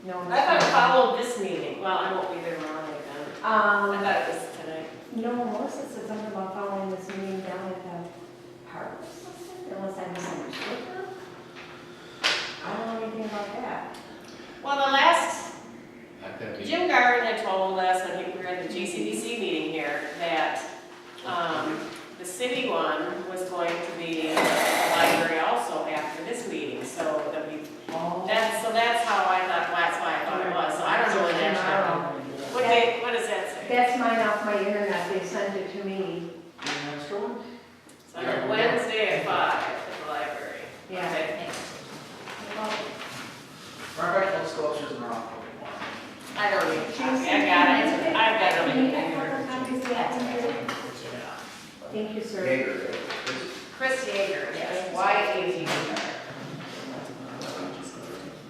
No. I thought it followed this meeting. Well, I won't be there tomorrow night then. I thought it was tonight. No, Melissa said something about following this meeting down at the park or something, unless I misunderstood her. I don't know anything about that. Well, the last, Not that big. Jim Garden had told us when we were at the GCDC meeting here that the city one was going to be in the library also after this meeting, so that we, that's how I thought, that's why I thought it was, so I don't know when that's happening. What does that say? That's mine off my internet, they sent it to me. So Wednesday at 5 at the library. Yeah. Okay. Margaret, let's go upstairs and rock. I don't need a copy, I got it, I've got Can you it. have copies of that? Thank you, sir. Jaeger, Chris Yeager, yes, Y-A-G-E-R.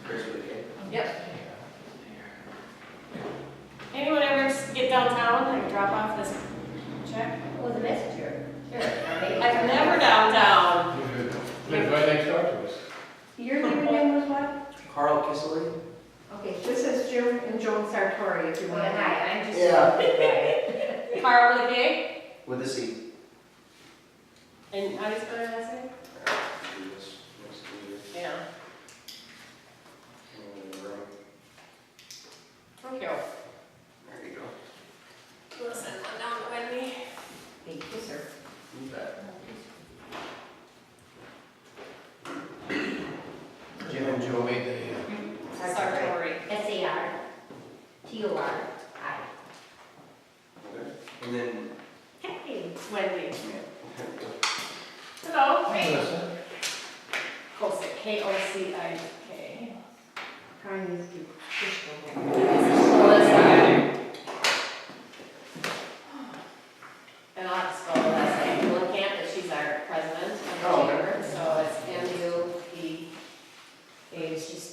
Chris with a K. Yep. Anyone ever get downtown and drop off this check? Oh, the messenger. Sure. I've never downtown. Live right next door to us. Your name was what? Carl Kissely? Okay, this is Jim and Joan Sartori, if you want to. Hi, I'm just. Yeah. Carl with a K? With a C. And how do you spell your last name? Yeah. Thank you. There you go. We'll send one down to Wendy. Thank you, sir. You bet. Jim and Joe made the, Sartori. Sartori. and then, Hey, Wendy. yeah. Hello. Melissa? Kosick, K-O-C-I-K. Trying to keep fish going. And I'll have to spell the last name. Camp, but she's our president of the Oh, okay. chamber, so it's M-U-P. It's just.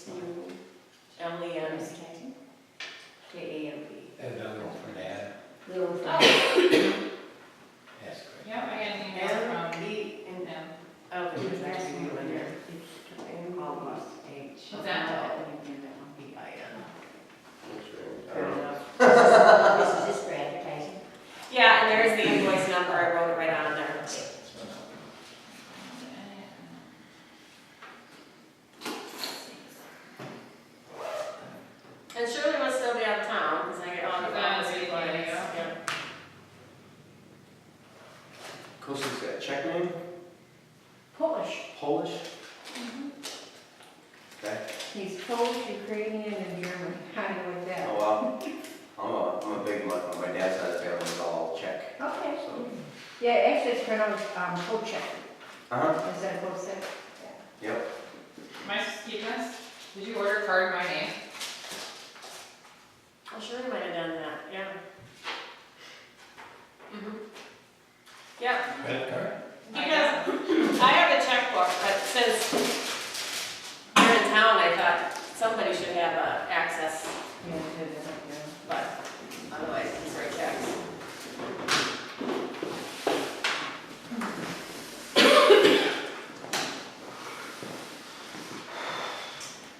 L-E-M-K-A-M-P. And another one for Dad. Little. Oh. That's great. Yep, I got an email from M-E and him. Oh, there's actually you in there. What's that? B-I-N. I Fair don't know. enough. This is just for advertising. Yeah, and there's the invoice number, I wrote it right on there. And Shirley must still be out of town, because I get all the She's on phone the replies. video. Yeah. Kosic's got a check name? Polish. Polish? Okay. He's Polish, Ukrainian, and German, kind of like that. Oh, well, I'm a big one. My dad's side of the family is all Czech. Okay. So, Yeah, actually it's pronounced Kochek uh-huh, instead of Kosek. yep. My Stevens, did you order a card in my name? I'm sure we might have done that, yeah. Yeah, Credit card? because I have a checkbook, but since you're in town, I thought somebody should have access, but otherwise, these are checks.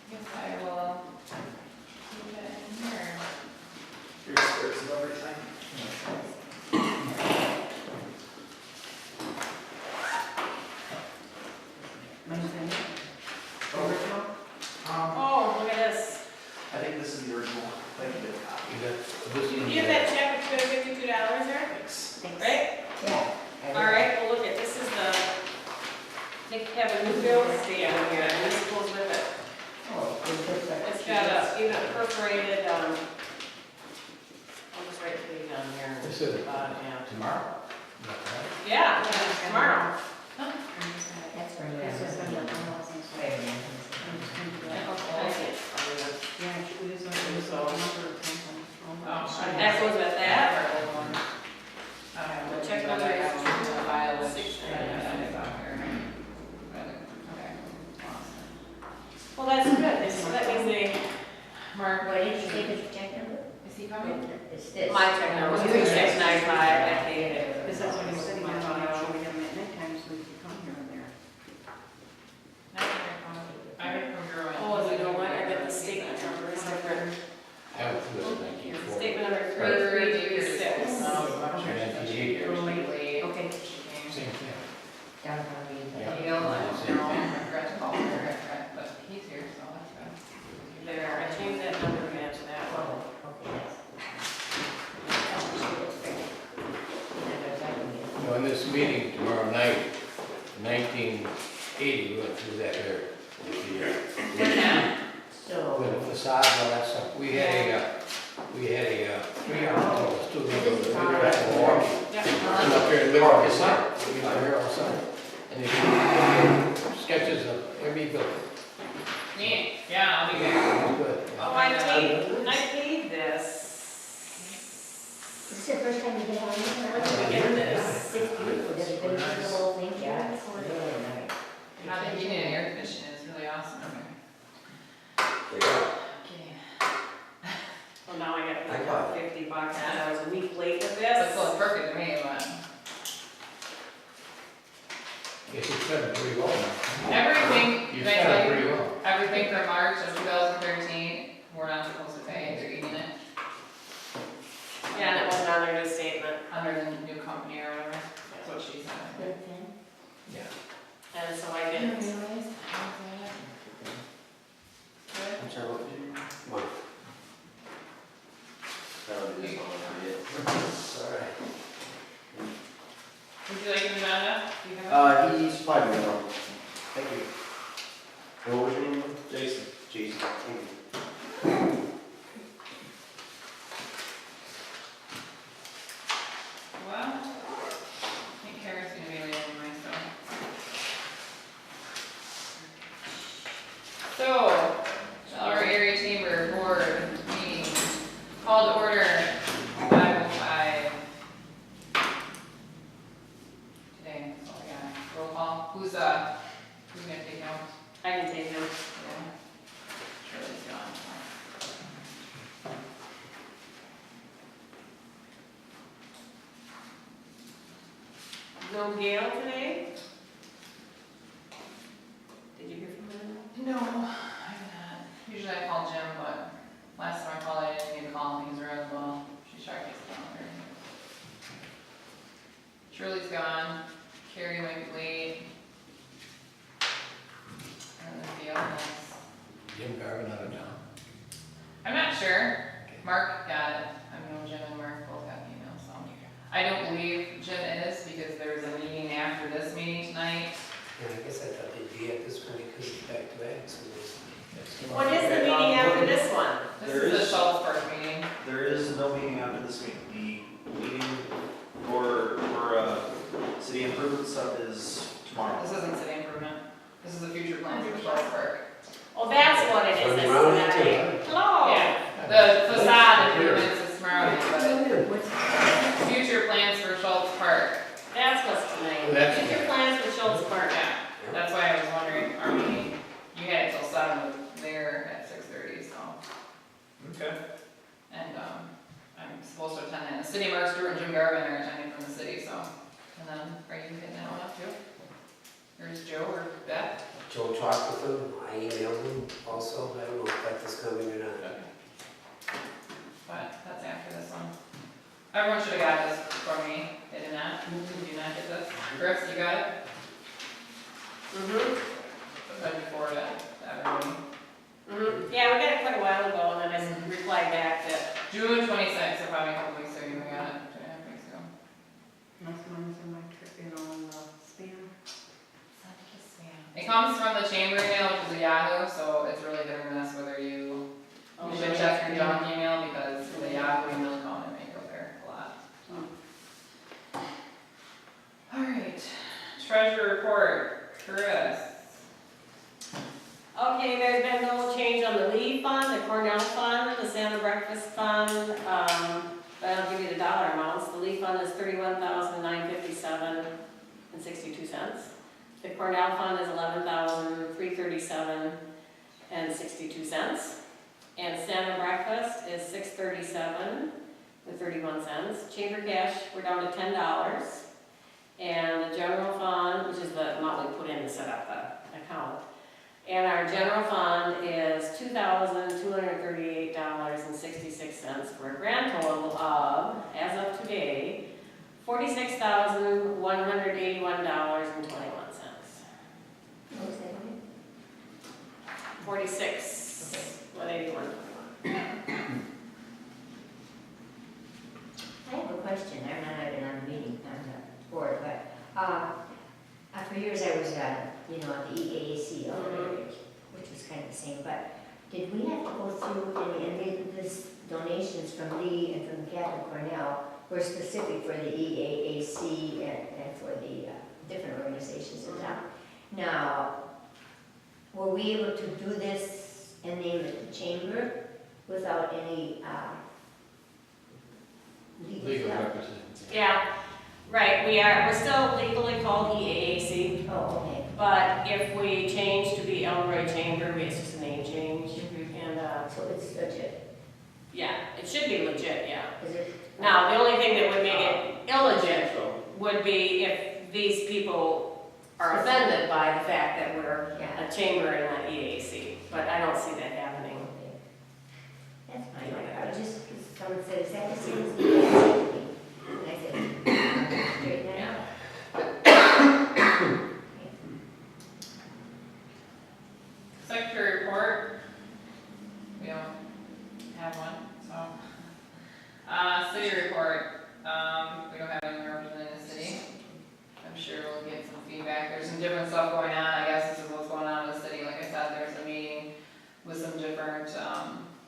Guess I will keep it in here. Here's squares of everything. Original? Oh, look at this. I think this is the original. Thank you, good copy. You got this You one? have that check of $252 there, Thanks. right? Yeah. All right, well, look at, this is the, they have a new bill stamp here, and this goes with it. Oh, It's got a, even a perforated, I'll just write the date on here. This is Yeah. tomorrow. Is that right? Yeah, tomorrow. That's right. That's just under the house and stuff. Yeah, she was on this number of companies. That goes with that. I don't have The check it, number but I is have one in the file, which 699. I don't know if it's on here. Okay. Well, that's good, so that means they, Mark, What did you say was the check number? is he coming? It's this. my check number was 2695, I paid it. Because that's what he said, he wanted to make sure we have them at nighttime so we could come here and there. Not very common. I heard from Gerwin. Oh, you know what, I got the statement numbers, different meeting tomorrow night, 1980, we went through that here. What's that? So, With the facade and all that stuff, we had a 3-hour student, we were at the war. Yeah. And up here in the middle of the summer, we were here all summer. And they did sketches of every building. Neat. Yeah, I'll be there. It was good. Oh, I paid this. this is the first time you get on this? Let me get this. 6 people, did you finish the whole thing? Yeah, it's really nice. Now the heating and air conditioning is really awesome. Okay. Well, now I I got got $50 because I was a week late with That's this. well, it's perfect to me, but Guess you said it pretty well now. everything, You can I said tell it you, pretty well. everything from March of 2013, we're not supposed to pay, they're eating it Yeah, and it wasn't on their new statement. under the new company or whatever. That's what she said. Good thing. Yeah. And so I didn't. Good. I'm sorry, what did you? Come on. That'll do this one for you. Sorry. Would you like an agenda? Do you have it? He supplied me one. Thank you. And what was your name? Jason. Jason. Thank you. Well, I think Kara's gonna be leaving anyway, so. So, our area chamber board meeting called to order 5:05. Today, so yeah, roll call. Who's gonna take notes? I can take them. Yeah. Shirley's gone. No Gail today? Did you hear from him? No, I haven't had. Usually I call Jim, but last time I called, I didn't need to call him, he was around as well. She checked his calendar. Shirley's gone, Carrie might be late. And then Gail is, Jim Garvin out of town. I'm not sure. Mark got it. I know Jim and Mark both got the email, so. I don't believe Jim is because there's a meeting after this meeting tonight. Yeah, I guess I thought they'd be at this one because it's back to back, so What is the meeting after this one? This There is the is- Schultz Park meeting. There is no meeting after this meeting. The meeting for city improvement stuff is tomorrow. This isn't city improvement. This is the future plans for Schultz Park. Oh, that's what it is, From it's around tonight. Hello. Yeah, the facade improvements is tomorrow, but What's future plans for Schultz Park. That's what's tonight. That's Future tonight. plans for Schultz Park. Yeah, that's why I was wondering, our meeting, you had it till 7, but they're at 6:30, so. Okay. And, I'm supposed to attend that. The city Mark Stewart and Jim Garvin are attending from the city, so. And then, are you getting that one up too? Or is Joe or Beth? Joe talked with him, I emailed him also, I don't know if that was coming or not. But that's after this one. Everyone should have got this from me. They did not. Did you not get this? Chris, you got it? But before that, everybody. Yeah, we got it quite a while ago, and then I replied back that, June 26th, so probably a couple weeks ago, we got it, 2.5 weeks ago. Most mine's in my trip, on the spam. It comes from the chamber email, which is a Yahoo, so it's really hit or miss whether you should check your junk email because the Yahoo email account, it may go there a lot. Alright, treasurer report, Chris. okay, there's been no change on the leave fund, the Cornell fund, the Santa breakfast fund, but I'll give you the dollar amounts. The leave fund is $31,957.62. The Cornell fund is $11,337.62. And Santa breakfast is $637.31. Chamber cash, we're down to $10. And the general fund, which is the amount we put in to set up the account. And our general fund is $2,238.66 for a grand total of, as of today, $46,181.21. 46,181. I have a question, I'm not even on the meeting, on the board, but did we have to go through, and this donations from Lee and from Catholic Cornell were specific for the EAAC and for the different organizations in town. Now, were we able to do this and name it the chamber without any Legal stuff? representation. Yeah, right, we're still legally called EAAC, Oh, okay. but if we change to be Elroy Chamber, it's just a name change. And, So it's legit, yeah, it should be legit, yeah. is it? Now, the only thing that would make it illegit would be if these people are offended by the fact that we're Yeah. a chamber and not EAC, but I don't see that happening. Okay. That's fine, I just, someone said, is that the same as EAC? And I said, straighten that out. Secretary report. We don't have one, so. City report, we don't have anyone representing the city. I'm sure we'll get some feedback. There's some different stuff going on. I guess this is what's going on in the city. Like I said, there's a meeting with some different,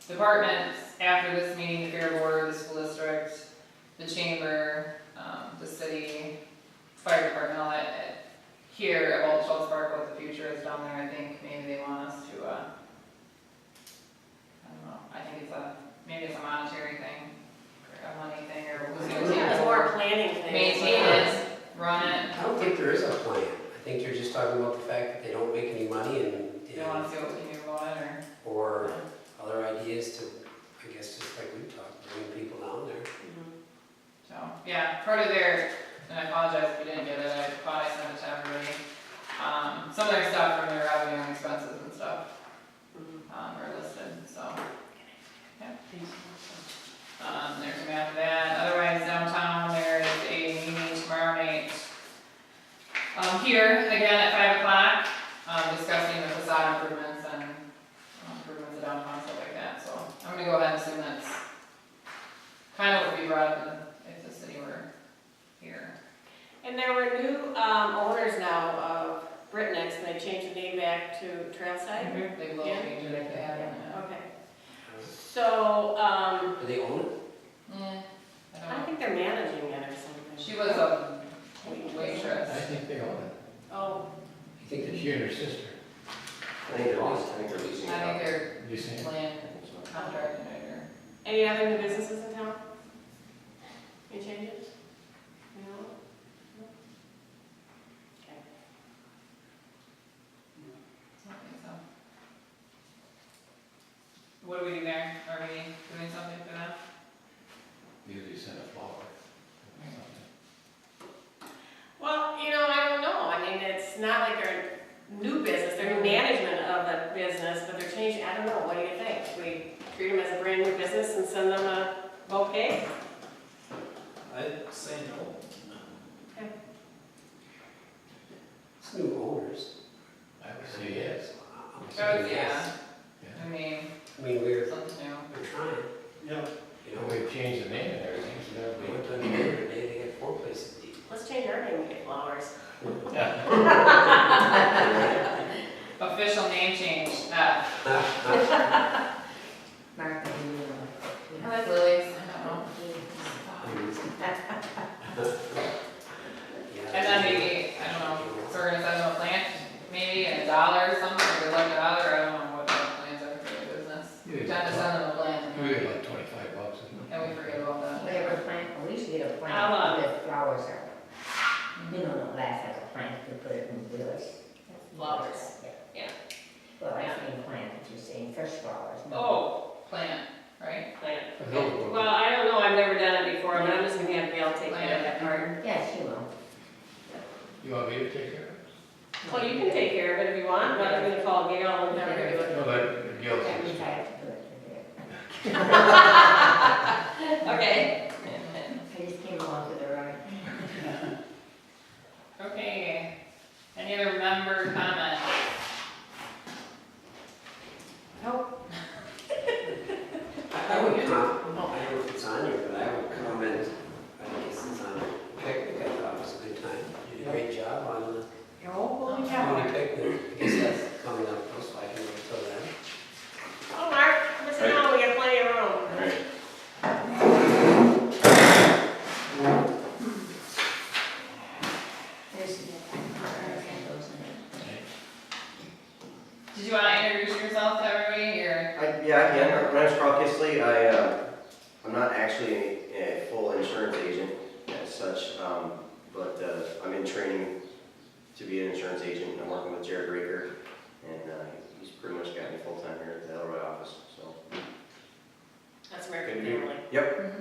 departments. After this meeting, the fair board, the school district, the chamber, the city, fire department, all that. Here at Old Schultz Park, what the future is down there, I think maybe they want us to, I don't know, I think maybe it's a monetary thing, or a money thing, or who's gonna take Yeah, it's it more a over, planning thing. maintain it, run it. I don't think there is a plan. I think you're just talking about the fact that they don't make any money You don't wanna see what we can do about it, or? or other ideas to, I guess, just like we talked, bring people down there. So, yeah, part of their, and I apologize if you didn't get it, I thought I sent it to everybody. Some of their stuff from their revenue and expenses and stuff, are listed, so. Yeah. There's a map of that. Otherwise, downtown, there is a meeting tomorrow night. Here, again, at 5 o'clock, discussing the facade improvements and improvements of downtown, stuff like that, so. I'm gonna go ahead and assume that's kind of what would be brought up if the city were here. And there were new owners now of Britnex, and they changed the name back to Trailside. They will Yeah. change it if they haven't. Okay. So, Do they own it? Yeah, I I don't know. think they're managing it or something. She was a I waitress. think they own it. Oh, You think It's that you and your sister. I think they're leasing, I think they're leasing it I think out. they're You see it? land contracting it or. any other new businesses in town? Any changes? No? No? Okay. I don't think so. What do we do there? Are we doing something for them? Usually send a flower. Well, I don't know. I mean, it's not like they're new business, they're new management of a business, but they're changing, I don't know, what do you think? We treat them as a brand new business and send them a bouquet? I'd say no. it's new owners? I would say yes. I'm I would saying say yes. Yeah. I mean, I mean, we're something new. trying, Yeah. you know, We've changed the name and everything, so that'll we be. went to the other day, they got 4 places to eat. Let's change our name and get flowers. Official name change, Mark, I like lilies, I don't know. And then maybe, I don't know, so we're gonna send them a plant, maybe, and $1 or something, or they like $1, I don't know what the plans are for their business. We tend to send them a plant, We get like $25, isn't it? and we forget about that. whatever plant, we should get a I'll, plant with flowers are. No, last like a plant, you put it in wheelers. Flowers. Yeah. Well, I think plant, that you're saying fresh flowers. no. Oh, plant, right? Plant. Okay. Well, I don't know, I've never done it before, but I'm just gonna have Gail take care of that part. Yeah, she will. You want me to take care of it? Well, you can take care of it if you want, but I'm gonna call Gail and have her do it. No, that Gail That means takes I care of have to do it. Okay. I just came along for the ride. Okay, any other member comments? Nope. I would comment, I don't know if it's on here, but I would comment, I guess it's on the picnic, I thought it was a good time. You did a great job on the Oh, holy community cow. picnic. I guess that's coming up, so I can wait till then. Oh, much Caucasously, I'm not actually a full insurance agent as such, but I'm in training to be an insurance agent. I'm working with Jared Raker, and he's pretty much got me full-time here at the Elroy office, so. That's American Family. Yep.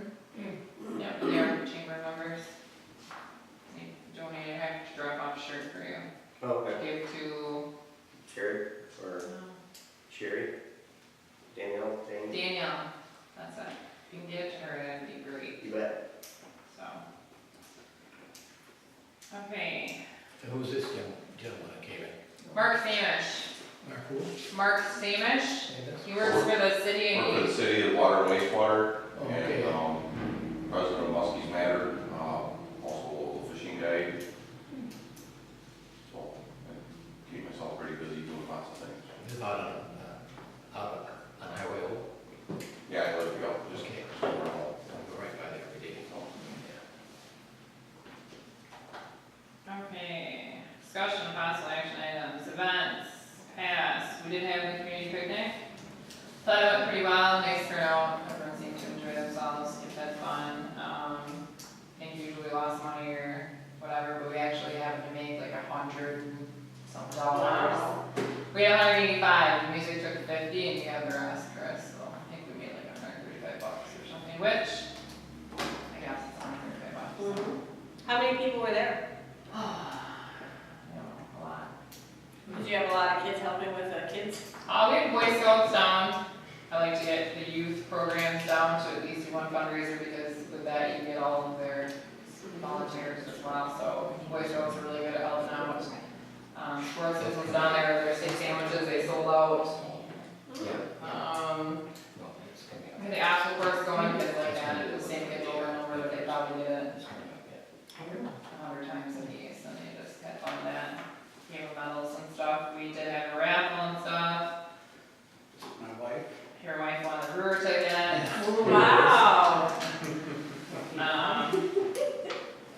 Yep, we are chamber members. We donated, I have to drop off a shirt for you. Oh, okay. Give to Jared or Sherry? Danielle? Danny? Danielle, that's it. If you can get it to her, that'd be great, You bet. so. Okay, And who's this gentleman that came in? Mark Samish. Mark who? Mark Samish, Hey, that's- he works for the city Work for and the city of water and wastewater, Oh, okay. and, president of Muskie's Matter, also a local fishing guide. So, I keep myself pretty busy doing lots of things. He's out on Highway O. Yeah, I live, just Okay. can't. I go right by there every day. okay, discussion of possible action items, events, past, we did have the community picnic. Thought it went pretty well, nice turnout, everyone seemed to enjoy themselves, kids had fun. I think usually we lost money or whatever, but we actually happened to make like $100 and something dollars. We had 185, the music took 50 and you had the rest, Chris, so I think we made like $135 or something, which, I guess it's $135. So. How many people were there? A lot. Did you have a lot of kids helping with the kids? We have Boy Scouts down. I like to get the youth programs down to at least do one fundraiser because with that you get all of their volunteers as well. So Boy Scouts are really good at helping out. Squirrel Citizens down there, their steak sandwiches, they sold out. No, it's coming up. And the actual course going, kids like that, the same kids over and over, but they probably did it I don't know. 100 times a piece, and they just had fun with that. Gave them medals and stuff. We did have a raffle and stuff. My wife? Your wife won the brewer ticket. Wow.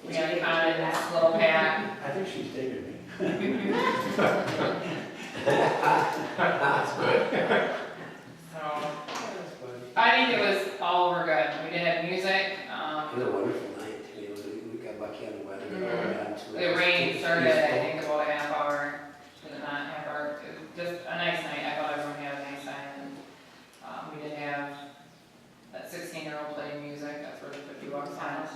We had a kind of this little pack. I think she's dated me. That's good. So I think it was all over good. We did have music. It was a wonderful night. We got lucky on the weather. The rain started, I think, about a half hour. Did it not half hour? It was just a nice night. I thought everyone had a nice time. And we did have that 16-year-old playing music. That's where the $50 went.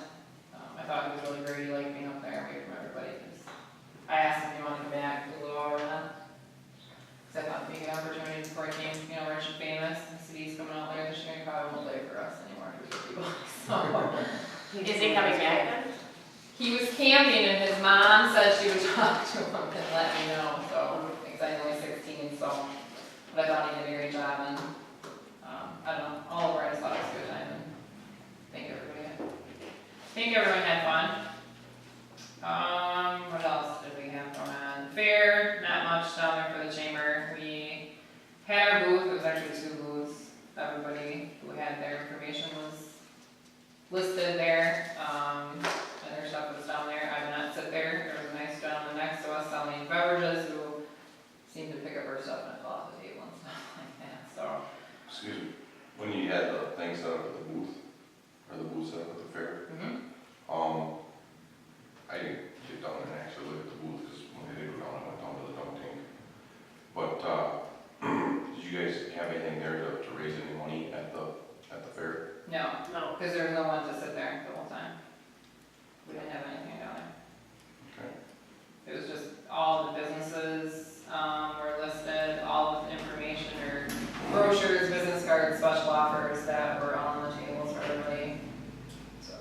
I thought it was really great. He liked being up there away from everybody. 'Cause I asked him if he wanted to come back to Blue Hour or not. Because I thought it'd be an opportunity before he came, rich and famous. The city's coming out there this year. He probably won't play for us anymore for $50. So. Is he coming back then? He was camping and his mom said she would talk to him and let me know, so, because I'm only 16, so, but I thought he did a great job and, I don't know, all over I just thought it was a good time and think everyone had fun. What else did we have going on? Fair, not much down there for the chamber. We had our booth, it was actually 2 booths. Everybody who had their information was listed there, and their stuff was down there. I did not sit there. There was a nice gentleman next to us selling beverages who seemed to pick up our stuff and fall off the table and stuff like that, so. Excuse me, when you had the thing set up at the booth, or the booth set up at the fair, I didn't get down there and actually look at the booth, because when I did go down, I went down to the dunk tank. But, did you guys have anything there to raise any money at the fair? No, No. because there was no one to sit there the whole time. We didn't have anything down there. Okay. It was just all the businesses, were listed, all of the information or brochures, business cards, special offers that were on the tables for everybody. So,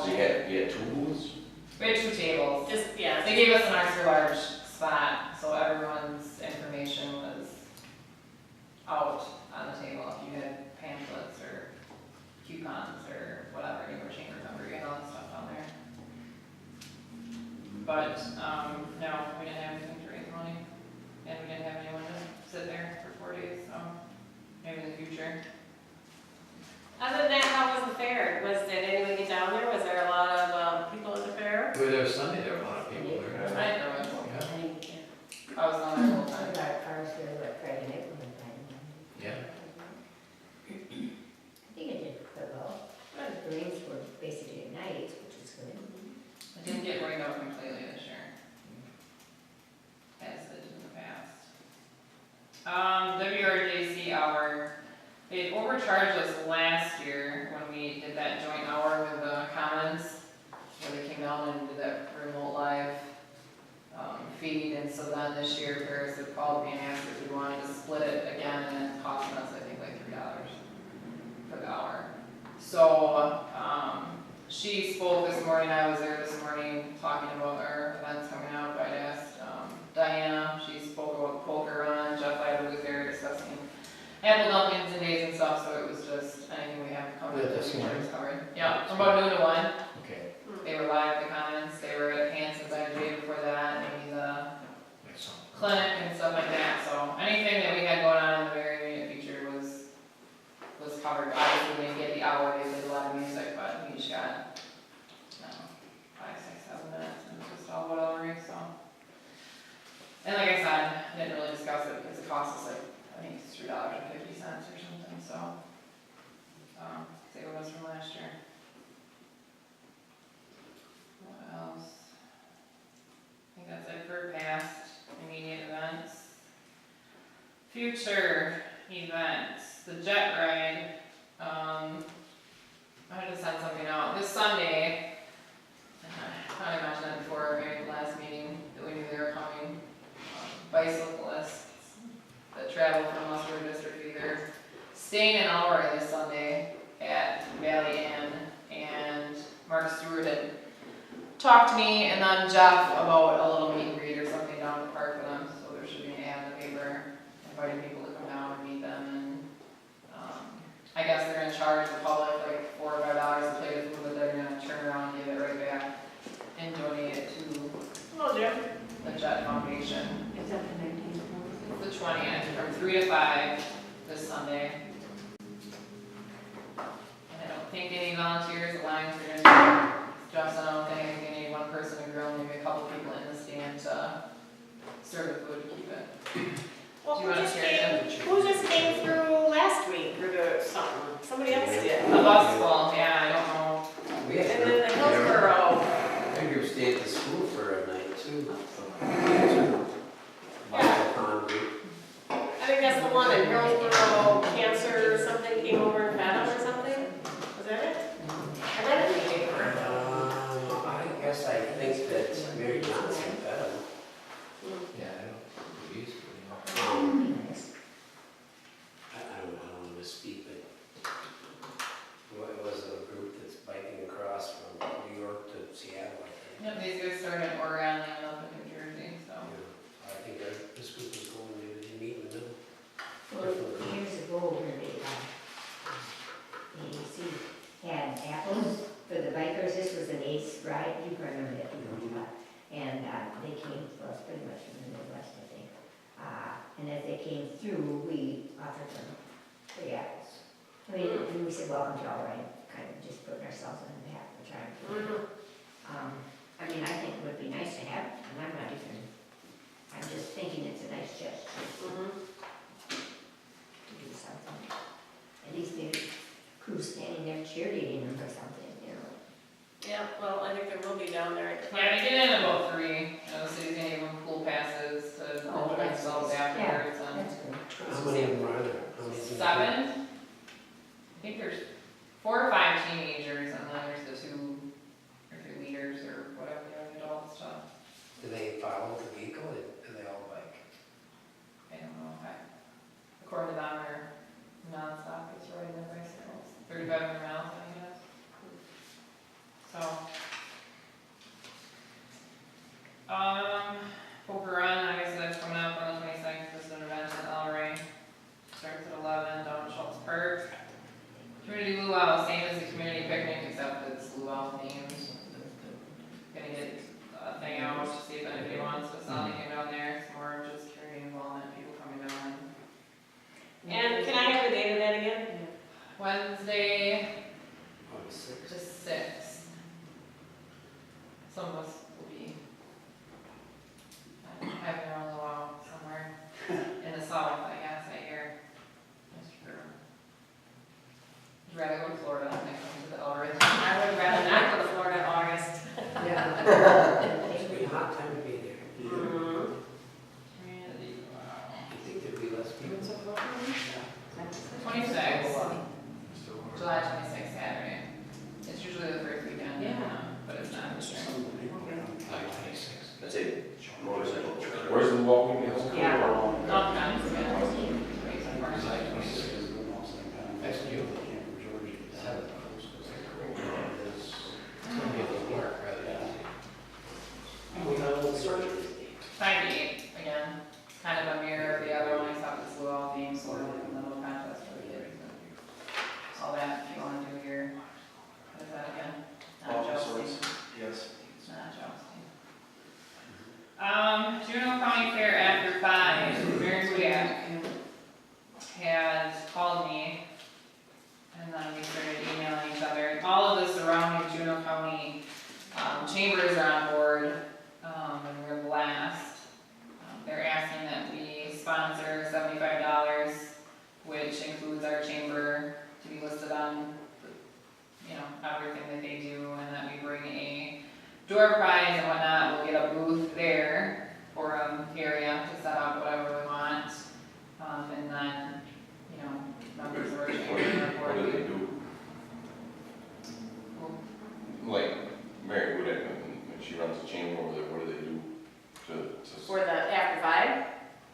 So you had 2 booths? we had 2 tables. Just, yeah. They gave us an extra large spot, so everyone's information was out on the table. If you had pamphlets or coupons or whatever, you were a chamber member, you had all that stuff down there. But, no, we didn't have anything to raise money, and we didn't have anyone to sit there for 4 days, so maybe in the future. Other than that, how was the fair? Did anyone get down there? Was there a lot of people at the fair? We were there Sunday, there were a lot of people there. I know it. Yeah. I was on there the whole time. Our cars were like Friday night when we went. Yeah. last year when we did that joint hour with the Commons, where they came down and did that remote live feed, and so then this year Paris had called me and asked if we wanted to split it again, and it cost us, I think, like $3 for the hour. So, she spoke this morning, I was there this morning talking about our events coming up. I'd asked Diana, she spoke about the poker run, Jeff Ida was there discussing apple dumplings and days and stuff, so it was just anything we have covered. Yeah, this morning. Covered. Yeah, from about noon to 1. Okay. They were live at the Commons, they were at Hanson's the day before that, maybe the That's all. clinic and stuff like that, so anything that we had going on in the very immediate future was covered. Obviously, we didn't get the hour, they did a lot of music, but we each got, I don't know, 5, 6, 7 minutes, and it was just all whatever, so. And like I said, I didn't really discuss it because it cost us like, I think it's $3.50 or something, so. Save us from last year. What else? I think that's it for past immediate events. Future events, the jet ride, I had to send something out this Sunday. I mentioned it before, maybe the last meeting, that we knew they were coming. Bicyclists that travel from Westwood District either staying in Elroy this Sunday at Valley Inn, and Mark Stewart had talked to me and then Jeff about a little meet and greet or something down at the park for them, so there should be an ad in the paper inviting people to come down and meet them, and I guess they're gonna charge the public like $4 or $5 a plate of food, but they're gonna turn around and give it right back and donate it to Hello, Jim. the Jet Foundation. Is that the 19th? The 20th, from 3 to 5 this Sunday. And I don't think any volunteers, the lines are gonna be just, I don't think any one person to grill, maybe a couple people in the stand to serve the food to keep it. Well, Do you wanna share them? who just came through last week, or somebody else did? A bus full, yeah, I don't know. We And had, then the Hillsborough, I think we stayed at the school for a night too. I think that's the one in Hillsborough, cancer or something, came over and fed them or something? Was that it? I read it in the paper. I guess I think that Mary Johnson fed him. Yeah, I don't, we used to, you know. I don't want to speak, but it was a group that's biking across from New York to Seattle, I think. Yep, these guys started in Oregon and ended up in New Jersey, so. I think this group was going to meet with them. Well, years ago, when the AC had apples for the bikers, this was an ACE ride, you can remember that, and they came, well, it's pretty much from the Midwest, I think. And as they came through, we offered them free apples. I mean, and we said, welcome to Elroy, kind of just putting ourselves on behalf of trying to. I mean, I think it would be nice to have, and I'm not even, I'm just thinking it's a nice gesture to do something. At least maybe crew standing there cheerleading them or something, you know. Yeah, well, I think there will be down there. Yeah, they get in about 3. You know, the city's gonna give them pool passes to Oh, enjoy that's themselves nice. afterwards, and That's good. How many of them are there? How many? 7. I think there's 4 or 5 teenagers, and then there's the 2 or 3 leaders or whatever, the adult stuff. Do they follow the vehicle, or do they all bike? I don't know, according to them, they're non-stop, it's riding their bicycles, 3,500 miles, I guess. So. Poker run, obviously that's coming up on the 22nd, this is an event in Elroy. Starts at 11 down at Schultz Park. Community luau, same as the community picnic, except it's luau themed. Gonna get a thing out to see if anybody wants to sell anything down there, it's more of just community involvement, people coming down. And can I have the date of that again? Wednesday, August 6th. the 6th. Some of us will be having our own luau somewhere in the south, I guess, I hear. Would you rather go to Florida than come to the Elroy? I would rather not go to Florida in August. Yeah. It's a hot time to be there. Community luau. You think there'd be less people? 26. chambers are on board, and we're last. They're asking that we sponsor $75, which includes our chamber to be listed on, everything that they do, and that we bring a door prize and whatnot. We'll get a booth there, forum area to set up whatever we want, and then, members of our chamber What report. do they do? Like, Mary Wood, when she runs the chamber over there, what do they do to For the after 5,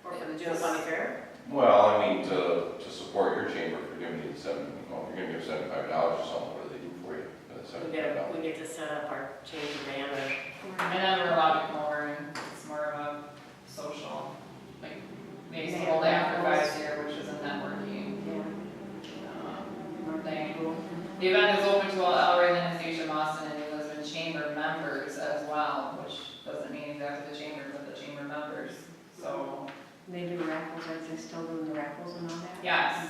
or for the June County Fair? well, I mean, to support your chamber, if you're gonna give if you're gonna give $75 or something, what do they do for you? For that $75? We get to set up our chamber banner. And then we're allowed to come over, and it's more of a social, like, maybe some old after 5s here, which is a networking thing. The event is open to all Elroy, Linden Station, Boston, and New Lisbon chamber members as well, which doesn't mean exactly the chamber, but the chamber members, so, They do raffles, are they still doing the raffles and all that? yes.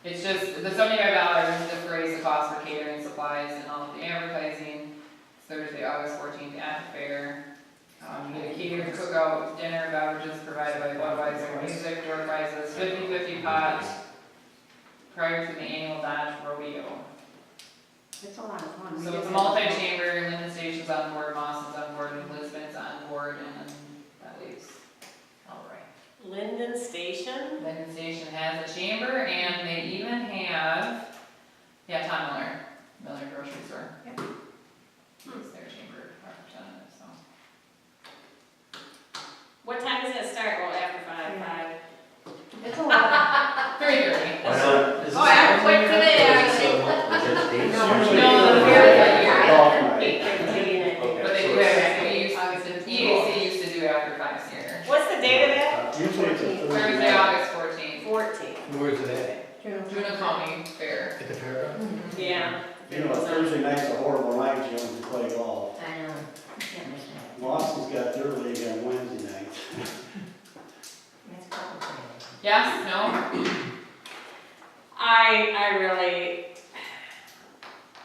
It's just, the $75 is to raise the cost for catering supplies and all of the advertising. It's Thursday, August 14th at the fair. You get a catered cookout, dinner, beverages provided by Budweiser, music, door prizes, 50/50 pot prior to the annual Dodge Rodeo. It's a lot of fun. So it's a multi-chamber, Linden Station's on board, Moss is on board, and Lisbon's on board, and then that leaves Elroy. Linden Station? Linden Station has a chamber, and they even have, Tom Miller Grocery Store. Yep. It's their chamber representative, so. What time does it start? Well, after 5. It's a lot. 3:30. Quick today, actually. No, the fair is that year. Okay, But they so do it's- have, EAC used to do after 5s here. What's the date of that? Usually it's a Thursday, Thursday. August 14th, 14. Where's it at? Juneau County Fair. At the fairgrounds? Yeah. You know, Thursday night's a horrible night, Jim, to play golf. I know, I can't understand. Lawson's got their league on Wednesday night. That's complicated. Yes, no?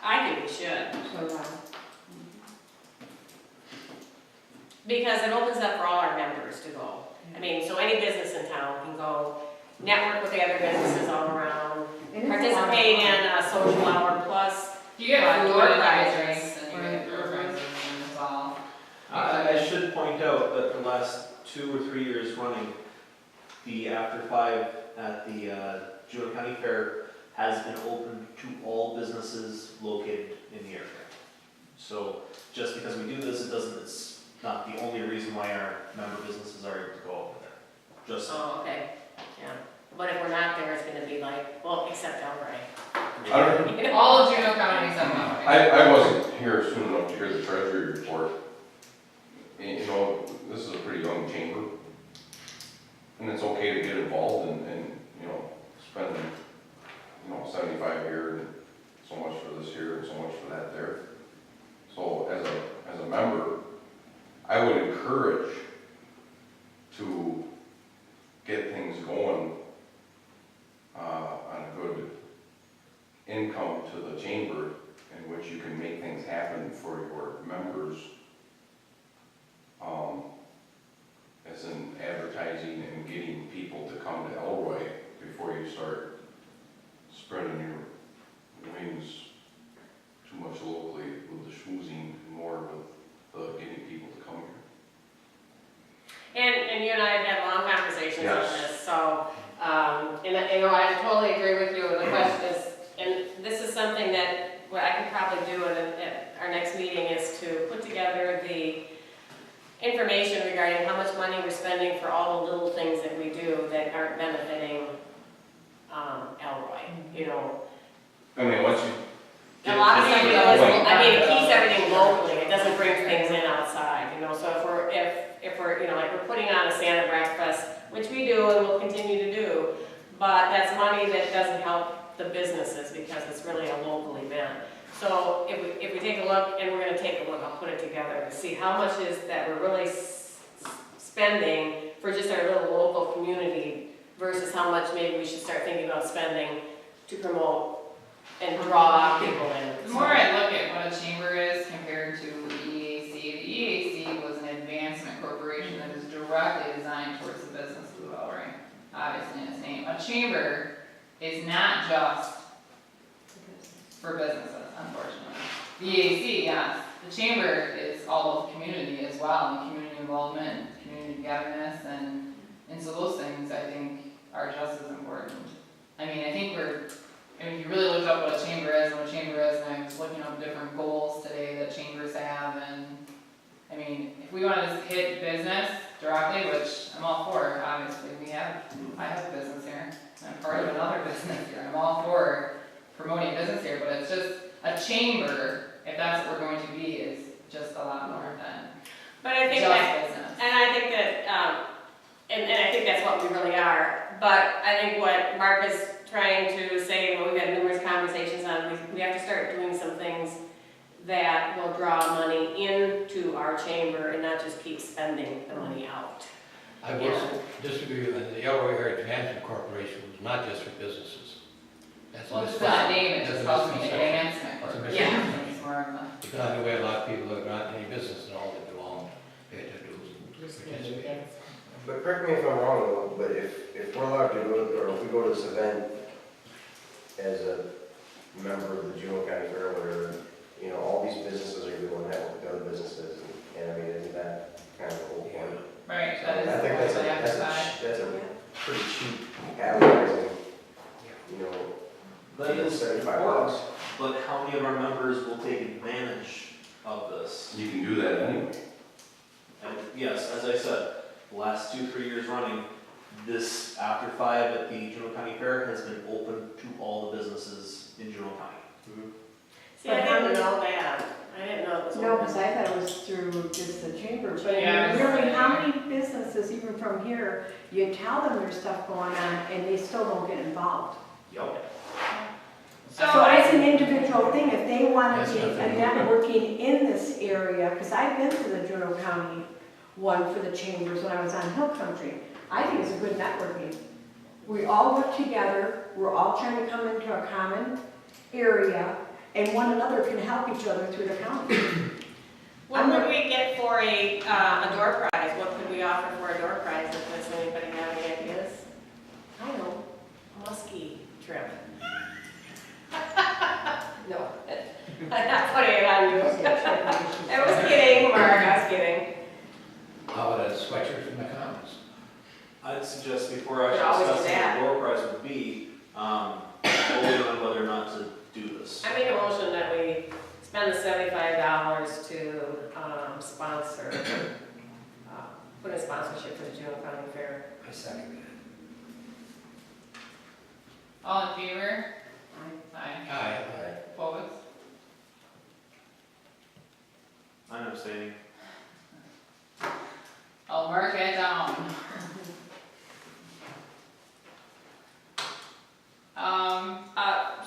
I think we should. So, Because it opens up for all our members to go. I mean, so any business in town can go, network with the other businesses all around, and it's a lot of participate fun. in a social hour plus. You get food Door and you get prizes. drinks and you get door prizes and it's all. I should point out that the last 2 or 3 years running, the after 5 at the Juneau County Fair has been open to all businesses located in the area. So just because we do this, it's not the only reason why our member businesses are able to go over there. Just Oh, okay, yeah. But if we're not there, it's gonna be like, well, except Elroy. I don't, All of Juneau County except Elroy. I wasn't here soon enough to hear the treasury report. And, this is a pretty young chamber. And it's okay to get involved and spend, 75 here and so much for this here and so much for that there. So as a member, I would encourage to get things going on a good income to the chamber in which you can make things happen for your members, as in advertising and getting people to come to Elroy before you start spreading your wings too much locally with the schmoozing, more with the getting people to come here. And you and I have had long conversations on Yes. this, so, I totally agree with you. The question is, and this is something that, what I could probably do at our next meeting is to put together the information regarding how much money we're spending for all the little things that we do that aren't benefiting, Elroy, I mean, once you A get lot of to stuff the goes, point- it keeps everything locally, it doesn't bring things in outside, so if we're, like we're putting on a Santa breakfast, which we do and will continue to do, but that's money that doesn't help the businesses because it's really a local event. So if we take a look, and we're gonna take a look, I'll put it together to see how much is that we're really spending for just our little local community versus how much maybe we should start thinking about spending to promote and draw people in. The more I look at what a chamber is compared a chamber is not just for businesses, unfortunately. The EAC, yes, the chamber is all about the community as well, and community involvement, community togetherness, and so those things, I think, are just as important. I mean, I think if you really looked up what a chamber is, and I was looking up different goals today that chambers have, and, I mean, if we wanted to hit business directly, which I'm all for, obviously, I have a business here, I'm part of another business here, I'm all for promoting business here, but it's just, a chamber, if that's what we're going to be, is just a lot more than But I think just that, business. and I think that, and I think that's what we really are, but I think what Mark is trying to say, what we've had numerous conversations on, we have to start doing some things that will draw money into our chamber and not just keep spending the money out. I will disagree with that. The Elroy Area Transit Corporation was not just for businesses. That's a Well, it's misconception. that name, it just helps me advancement. That's a Yeah. It's more of a. Because I know we have a lot of people that are not in any business at all that belong, they had to do participate. But correct me if I'm wrong, though, but if we're allowed to go, or if we go to this event as a member of the Juneau County Fair, or whatever, you know, all these businesses are going to network with other businesses, and I mean, isn't that kind of the whole point? Right, that is I the think point that's they have to buy. that's a pretty cheap advertising, you know, That is $75. important, but how many of our members will take advantage of this? You can do that anyway. And yes, as I said, the last 2-3 years running, this after 5 at the Juneau County Fair has been open to all the businesses in Juneau County. See, I didn't know that, I didn't know it was. No, because I thought it was through just the chamber, but Yeah. really, how many businesses, even from here, you tell them there's stuff going on and they still don't get involved? Yep. So it's an individual thing, if they want That's to be nothing. networking in this area, because I've been to the Juneau County one for the chambers when I was on Hill Country. I think it's a good networking. We all work together, we're all trying to come into a common area, and one another can help each other through the county. What would we get for a door prize? What could we offer for a door prize? Does anybody have any ideas? I know, muskie trip. No, I'm not putting it on you. I was kidding, Mark, I was kidding. How about a sweatshirt from the commons? I'd suggest before Could actually always do discussing that. what the door prize would be, voting on whether or not to do this. I make a motion that we spend the $75 to sponsor, put in sponsorship for the Juneau County Fair. I second All in favor? Aye. Aye. Opposed? I'm abstaining. I'll mark it down.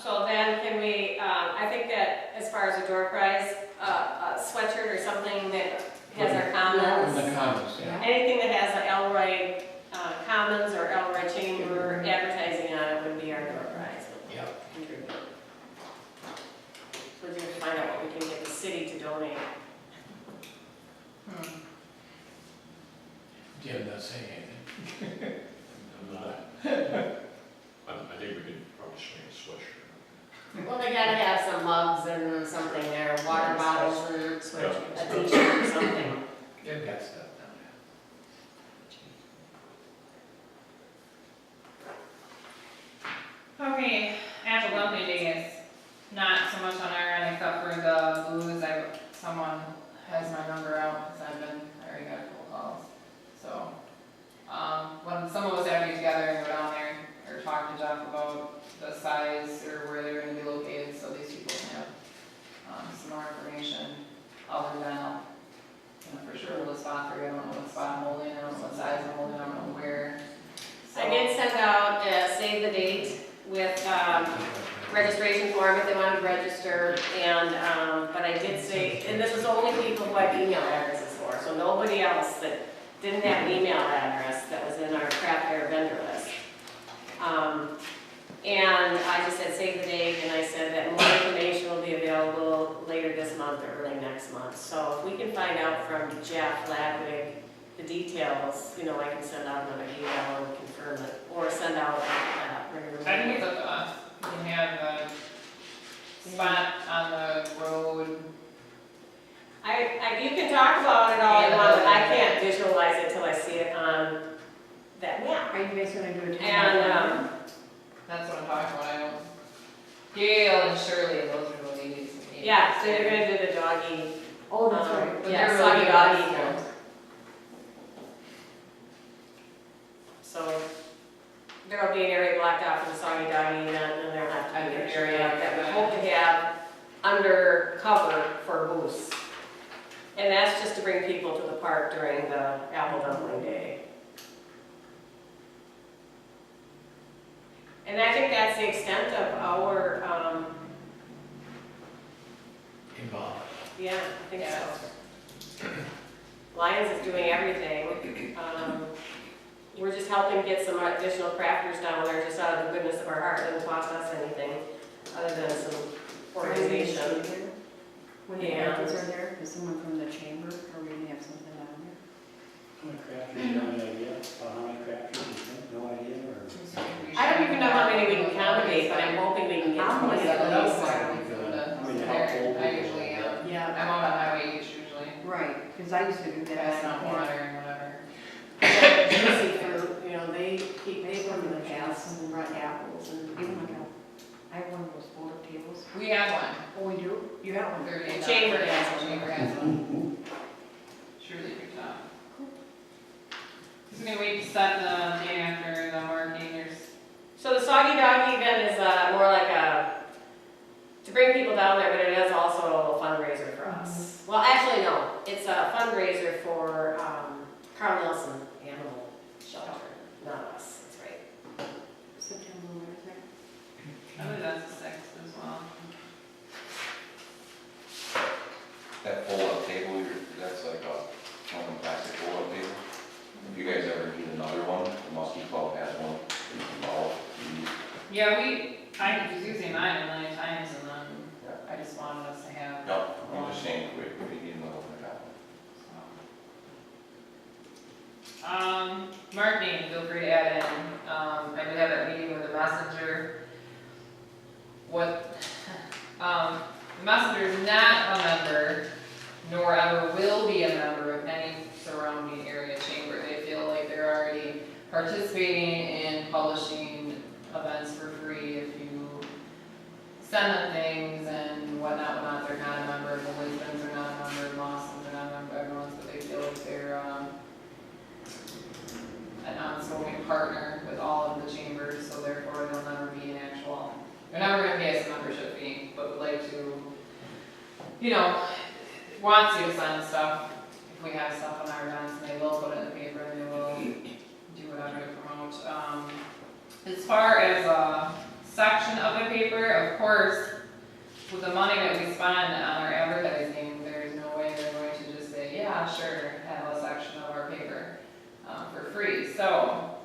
So then can we, I think that as far as a door prize, a sweatshirt or something that has our From comments, the commons, yeah. anything that has the Elroy Commons or Elroy Chamber advertising on it would be our door prize. Yep. Contribute. So we're just find out what we can get the city to donate. Jim not saying anything. I'm not. I think we could probably swing a sweatshirt. Well, they gotta have some mugs and something there, water bottles and a Yeah. t-shirt or something. You've got stuff down Okay, Apple Dumpling Day is not so much on our end except for the booze. Someone has my number out because I already got a couple calls. So, when some of us have to get together and go down there or talk to Jeff about the size or where they're gonna be located, so these people can have, some more information. Other than, for sure hold a spot for you. I don't know what spot I'm holding, I don't know what size I'm holding, I don't know where. So- I did send out a save the date with registration form if they wanted to register, and, but I did say, and this was only people who had email addresses for, so nobody else that didn't have an email address that was in our craft fair vendor list. And I just said save the date, and I said that more information will be available later this month or early next month. So if we can find out from Jeff Ladwig the details, I can send out another email and confirm it, or send out regular. I think it's up to us. You can have a spot on the road. You can talk about it all you want, but I can't visualize it till I see it on that map. Are you guys gonna do a And, That's what I'm talking about. I don't. Gail and Shirley, those are the ladies. yeah, so you're gonna do the doggy, Oh, that's right. But yeah, they're soggy really doggy good. event. So there'll be an area blocked out for the soggy doggy event, and there'll have to be an area that we hope to have under cover for booths. And that's just to bring people to the park during the apple dumpling day. And I think that's the extent of our, Involved. yeah, I think so. Lions is doing everything. We're just helping get some additional crafters down there just out of the goodness of our heart. It doesn't cost us anything other than some organization. When the Yeah. apples are there, is someone from the chamber, are we gonna have something down there? How many crafters, you have any idea? How many crafters, you think? No idea, or? I don't even know how many we can accommodate, but I'm hoping we can get I'm gonna 20 set it at up least. for I mean, how cold? I usually am. Yeah, I'm out on Highway East usually. right, because I used to do that. Passing out water and whatever. Juicy fruit, you know, they They come come to to the the house. house and brought apples and even like I have one of those folding tables. We have one. Oh, we do? You have one? $38. Chamber has one. Chamber has one. Surely picked up. Just gonna wait to set the day after the marketers. So the Soggy Doggy event is more like to bring people down there, but it is also a little fundraiser for us. Well, actually, no, it's a fundraiser for Carl Nelson Animal Shelter, not us, that's right. September, what is that? I believe that's the 6th as well. That fold-up table, that's like a, one of the plastic fold-up table. If you guys ever need another one, the Muskie Club has one. You can borrow. Yeah, I was using mine a million times and then Yeah. I just wanted us to have. No, I'm just saying, if we need another one, I got one. Marketing, feel free to add in. I did have that meeting with the messenger. The messenger is not a member, nor ever will be a member of any surrounding area chamber. They feel like they're already participating in publishing events for free. If you send them things and whatnot, they're not a member. The Lisbons are not a member, Lawsons are not a member, everyone's, but they feel like they're an ongoing partner with all of the chambers, so therefore they'll never be an actual, they're never gonna pay us a membership fee, but would like to, wants you to send stuff. If we have stuff on our events, and they will put it in the paper, and they will do whatever to promote. As far as a section of the paper, of course, with the money that we spend on our advertising, there's no way they're going to just say, yeah, sure, have a section of our paper for free. So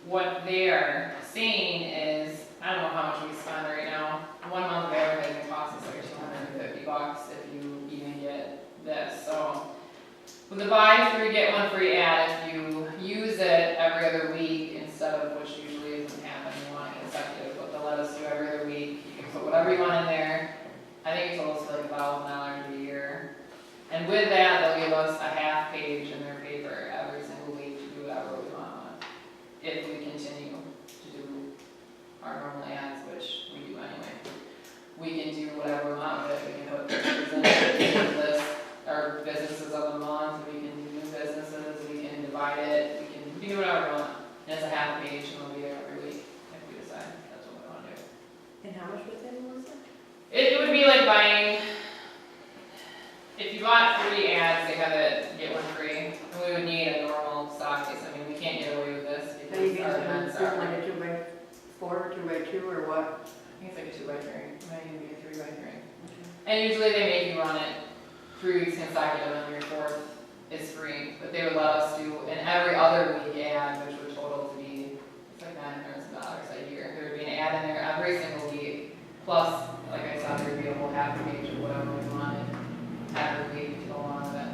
what they are saying is, I don't know how much we spend right now. 1 month of advertising costs us like $250 if you even get this. So with the buy 3 get 1 free ad, if you use it every other week instead of, which usually isn't happening, you want it consecutive, but they'll let us do every other week. You can put whatever you want in there. I think it's almost like $1,000 a year. And with that, they'll give us a half page in their paper every single week to do whatever we want. If we continue to do our normal ads, which we do anyway. We can do whatever we want with it. We can put pictures in it, we can list our businesses of the month, we can do new businesses, we can divide it, we can do whatever we want. And it's a half page and it'll be there every week if we decide that's what we want to do. And how much was it, Melissa? It would be like buying, if you bought 3 ads, they have it, get 1 free. And we would need a normal stock case. I mean, we can't get away with this Are you because our guys events gonna are, do like a 2x4 or 2x2 or what? I think it's like a 2x3, it might even be a 3x3. And usually they make you run it 3 weeks consecutive and your 4th is free. But they would let us do an every other week ad, which would total to be, it's like $900 a year. There would be an ad in there every single week. Plus, like I said, there'd be a whole half page of whatever we wanted every week to go along with it.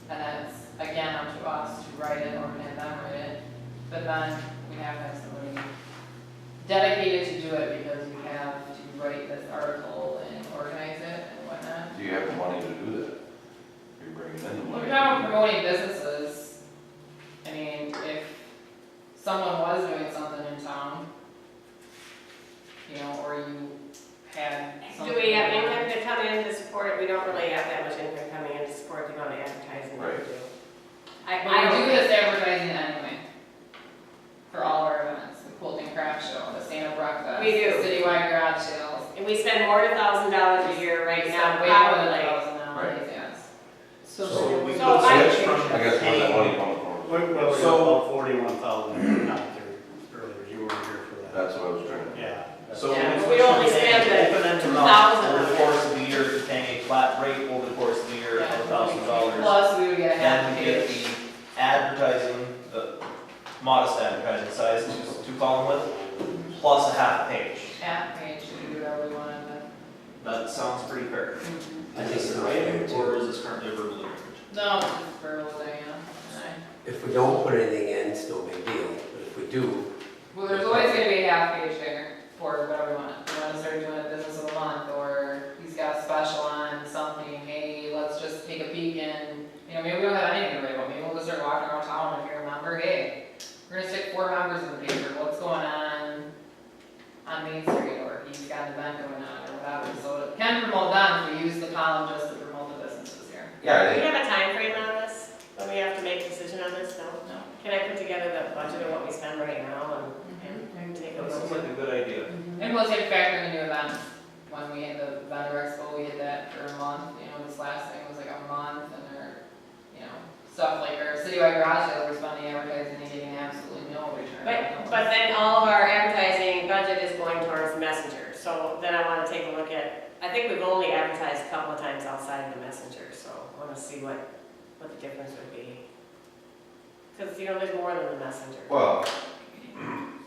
And that's, again, up to us to write it or have them write it. But then we have to do it because we have to write this article and organize it and whatnot. Do you have the money to do that? You're bringing in the We're money. talking about promoting businesses. I mean, if someone was doing something in town, you know, or you had something. Do we have going on. income to come in to support it? We don't really have that much income coming in to support the amount of advertising that we do. But I we don't do this advertising anyway. For all our events, the quilting craft show, the Santa breakfast. We do. The citywide garage sales. And we spend more than $1,000 a year right We now, spend way more than probably. $1,000 yes. So we could So I- switch from I guess where that money comes from, Well, we So- got about 41,000 out there earlier, you were here for that. that's what I was trying to. Yeah. So Yeah, we but switch we from only paying spend the open-ended 2,000 amounts over on the it. course of the year to paying a flat rate over the course of the year of $1,000. Plus, we would get a half Then we get page. the advertising, the modest advertising size to column with, plus a half page. Half page, we could do whatever we wanted with. That sounds pretty fair. I think Is so. this right, or is this currently verbally? No, it's just verbal, Diana. If we don't put anything in, it's no big deal, but if we do, Well, there's always gonna be a half page there for whatever we want. We wanna start doing a business of the month, or he's got a special on something, hey, let's just take a peek in, you know, maybe we don't have anything to write about, maybe we'll just start walking around town if you remember, hey, we're gonna stick 4 members in the paper, what's going on Main Street, or he's got an event going on, or whatever, so it can promote them if we use the column just to promote the businesses here. Yeah, I Do we think, have a time frame on this? When we have to make a decision on this? No? No. Can I put together the budget of what we spend right now and take a That sounds look? like a good idea. And plus, you have to factor in new events. When we had the vendor expo, we did that for a month, you know, this last thing was like a month, and our, you know, stuff like our citywide garage sales, we're spending advertising and getting absolutely no return. But then all of our advertising budget is going towards Messenger. So then I want to take a look at, I think we've only advertised a couple of times outside of the Messenger, so I want to see what the difference would be. Because, you know, there's more than the Messenger. well,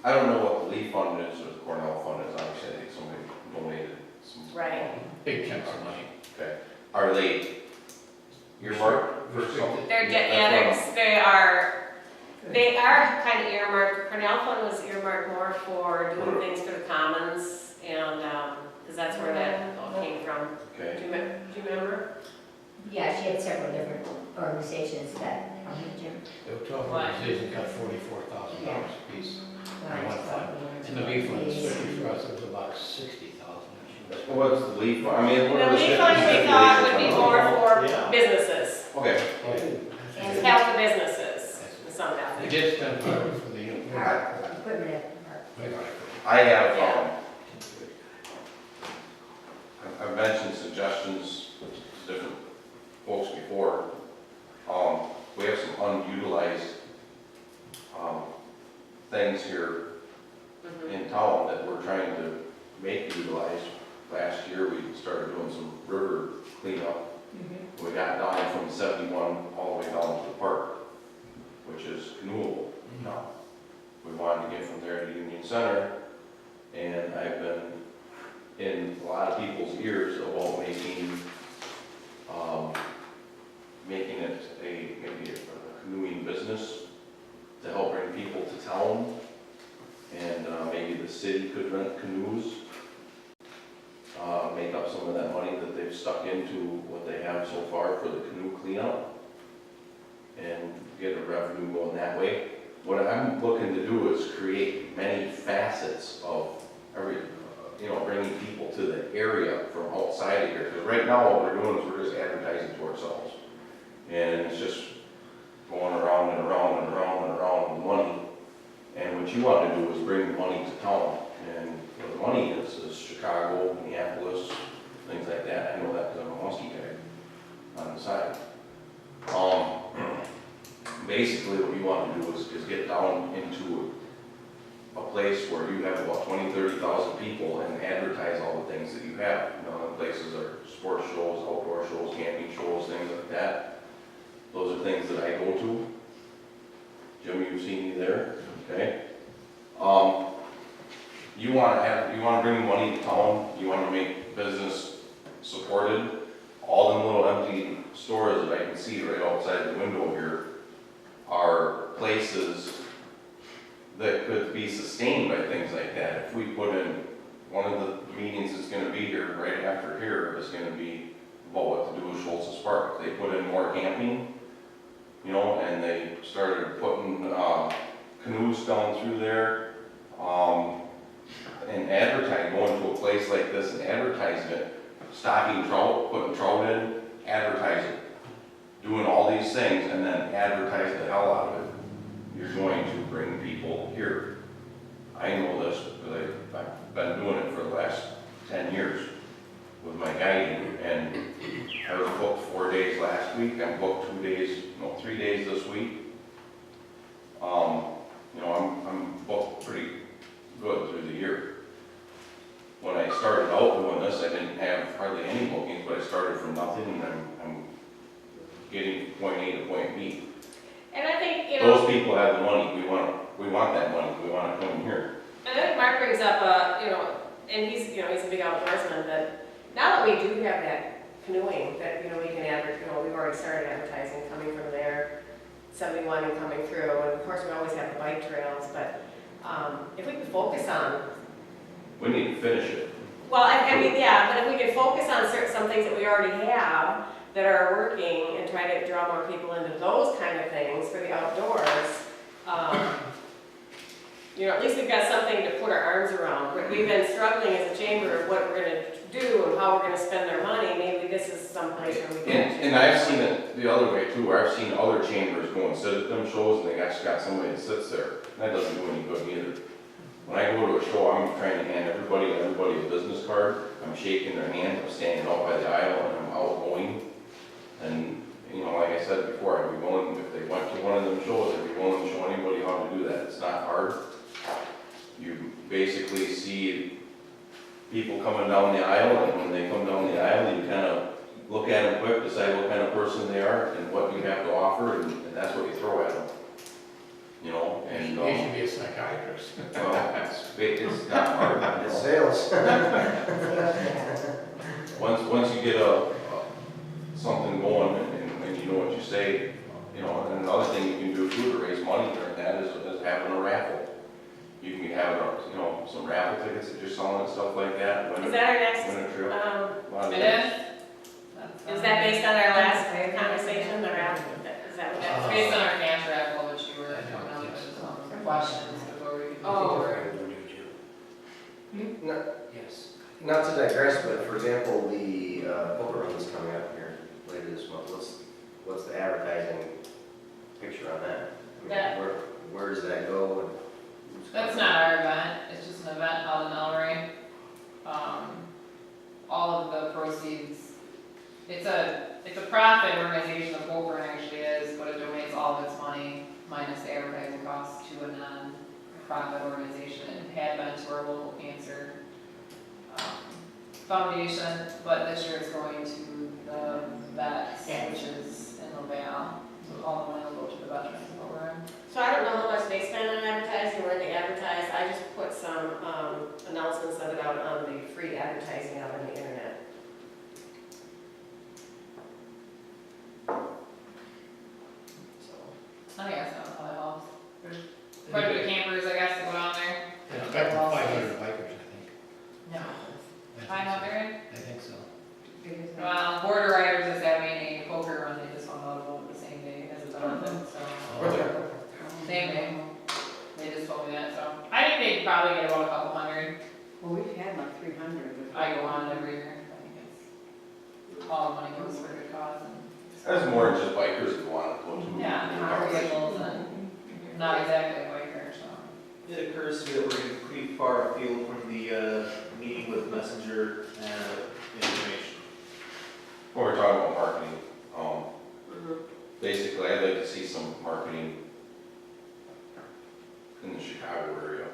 I don't know what the Lee Fund is or the Cornell Fund is, obviously, I think somebody donated some. Right. Big chunks of money. Okay, are they earmarked for something? They are kind of earmarked. Cornell Fund was earmarked more for doing things for the commons and, because that's where that all came from. Do Okay, you remember? Yeah, she had several different organizations that, Jim. There were 12 organizations got $44,000 a piece. And the Lee Fund, especially for us, it was about 60,000. what's the Lee Fund, I mean, what The are the Lee Fund we thought would be more for Yeah. businesses, Okay, and help the businesses in some We value. did spend money for the, Equipment at the park. I have, Yeah. I've mentioned suggestions to different folks before. We have some unutilized, things here Mhm. in town that we're trying to make utilized. Last year, we started doing some river cleanup. We got down from 71 all the way down to the park, which is canoeable now. We wanted to get from there to Union Center, and I've been in a lot of people's ears about making it maybe a canoeing business to help bring people to town. And maybe the city could rent canoes, make up some of that money that they've stuck into what they have so far for the canoe cleanup, and get a revenue going that way. What I'm looking to do is create many facets of every, bringing people to the area from outside of here. Because right now, what we're doing is we're just advertising to ourselves. And it's just going around and around and around and around with money. And what you want to do is bring money to town. And the money is Chicago, Minneapolis, things like that. I know that because I'm a Muskie guy on the side. Basically, what you want to do is get down into a place where you have about 20,000, 30,000 people and advertise all the things that you have. The places are sports shows, outdoor shows, camping shows, things like that. Those are things that I go to. Jim, you've seen me there, okay? You want to bring money to town. You want to make business supported. All them little empty stores that I can see right outside the window here are places that could be sustained by things like that. If we put in after here is gonna be about what to do with Schultz's Park. They put in more camping, you know, and they started putting, canoes down through there. And advertising, going to a place like this and advertising it, stocking trout, putting trout in, advertising, doing all these things and then advertise the hell out of it. You're going to bring people here. I know this because I've been doing it for the last 10 years with my guiding, and I was booked 4 days last week. I'm booked 3 days this week. You know, I'm booked pretty good through the year. When I started out doing this, I didn't have hardly any bookings, but I started from nothing, and I'm getting point A to point B. And I think, you know. Those people have the money. We want that money. We want to come here. And I think Mark brings up, you know, and he's a big outdoorsman, but now that we do have that canoeing, that, you know, we can we've already started advertising coming from there, 71 and coming through, and of course we always have the bike trails, but if we could focus on. We need to finish it. Well, I mean, yeah, but if we could focus on some things that we already have that are working and try to draw more people into those kind of things for the outdoors, you know, at least we've got something to put our arms around. We've been struggling as a chamber of what we're going to do and how we're going to spend our money. Maybe this is some place where we can. And I've seen it the other way too, where I've seen other chambers go and sit at them shows, and they actually got somebody that sits there. And that doesn't do any good either. When I go to a show, I'm trying to hand everybody a business card. I'm shaking their hand, I'm standing out by the aisle, and I'm outgoing. And, you know, like I said before, I'd be willing, if they went to one of them shows, I'd be willing to show anybody how to do that. It's not hard. You basically see people coming down the aisle, and when they come down the aisle, you kind of look at them quick, decide what kind of person they are and what you have to offer, and that's what you throw at them. You know, and You should be a psychiatrist. well, it's not hard. It's sales. Once you get something going and you know what you say, you know, and another thing you can do too to raise money during that is having a raffle. You can have, you know, some raffle tickets that you're selling and stuff like that. Is that our next, Win a trip. it Lot of is? Is that based on our last conversation, the raffle? Is that what It's that's based on our cash raffle, which you were coming up with some questions before we could Oh. Yes. Not to digress, but for example, the poker run is coming up here later this month. What's the advertising picture on that? I mean, That- where does that go? And who's That's coming? not our event, it's just an event held in Elroy. All of the proceeds, it's a profit organization, the poker actually is, but it donates all of its money minus the advertising costs to a non-profit organization. It had been to our local cancer foundation, but this year it's going to the vets, which is in LaVale. So all the money will go to the veterans program. So I don't know how much they spend on advertising, where they advertise. I just put some announcements of it out on the free advertising out on the internet. So, I think that's not how that helps. There's quite a bit of campers, I guess, that go down there. They expect 500 bikers, I think. No. I think 500? I think so. Well, border riders is having a poker run, they just found out about it the same day as a benefit, so. Same day. They just told me that, so. I think they'd probably get about a couple hundred. Well, we've had like 300. I go on every year. I think it's, all the money goes for a good cause and. There's more than just bikers that want to go to. Yeah, and vehicles and not exactly a biker, so. It occurs to me that we're getting pretty far afield from the meeting with Messenger and information. Well, we're talking about marketing. Basically, I'd like to see some marketing in the Chicago area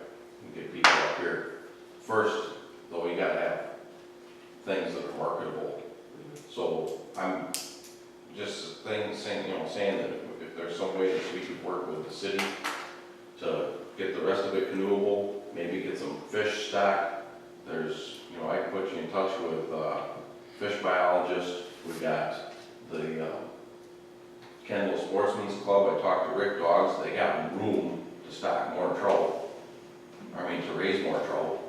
and get people up here. First, though, we gotta have things that are marketable. So I'm just saying that if there's some way that we could work with the city to get the rest of it canoeable, maybe get some fish stock. There's, I can put you in touch with fish biologists. We got the Kendall Sportsman's Club. I talked to Rick Dogs. They got room to stock more trout. To raise more trout.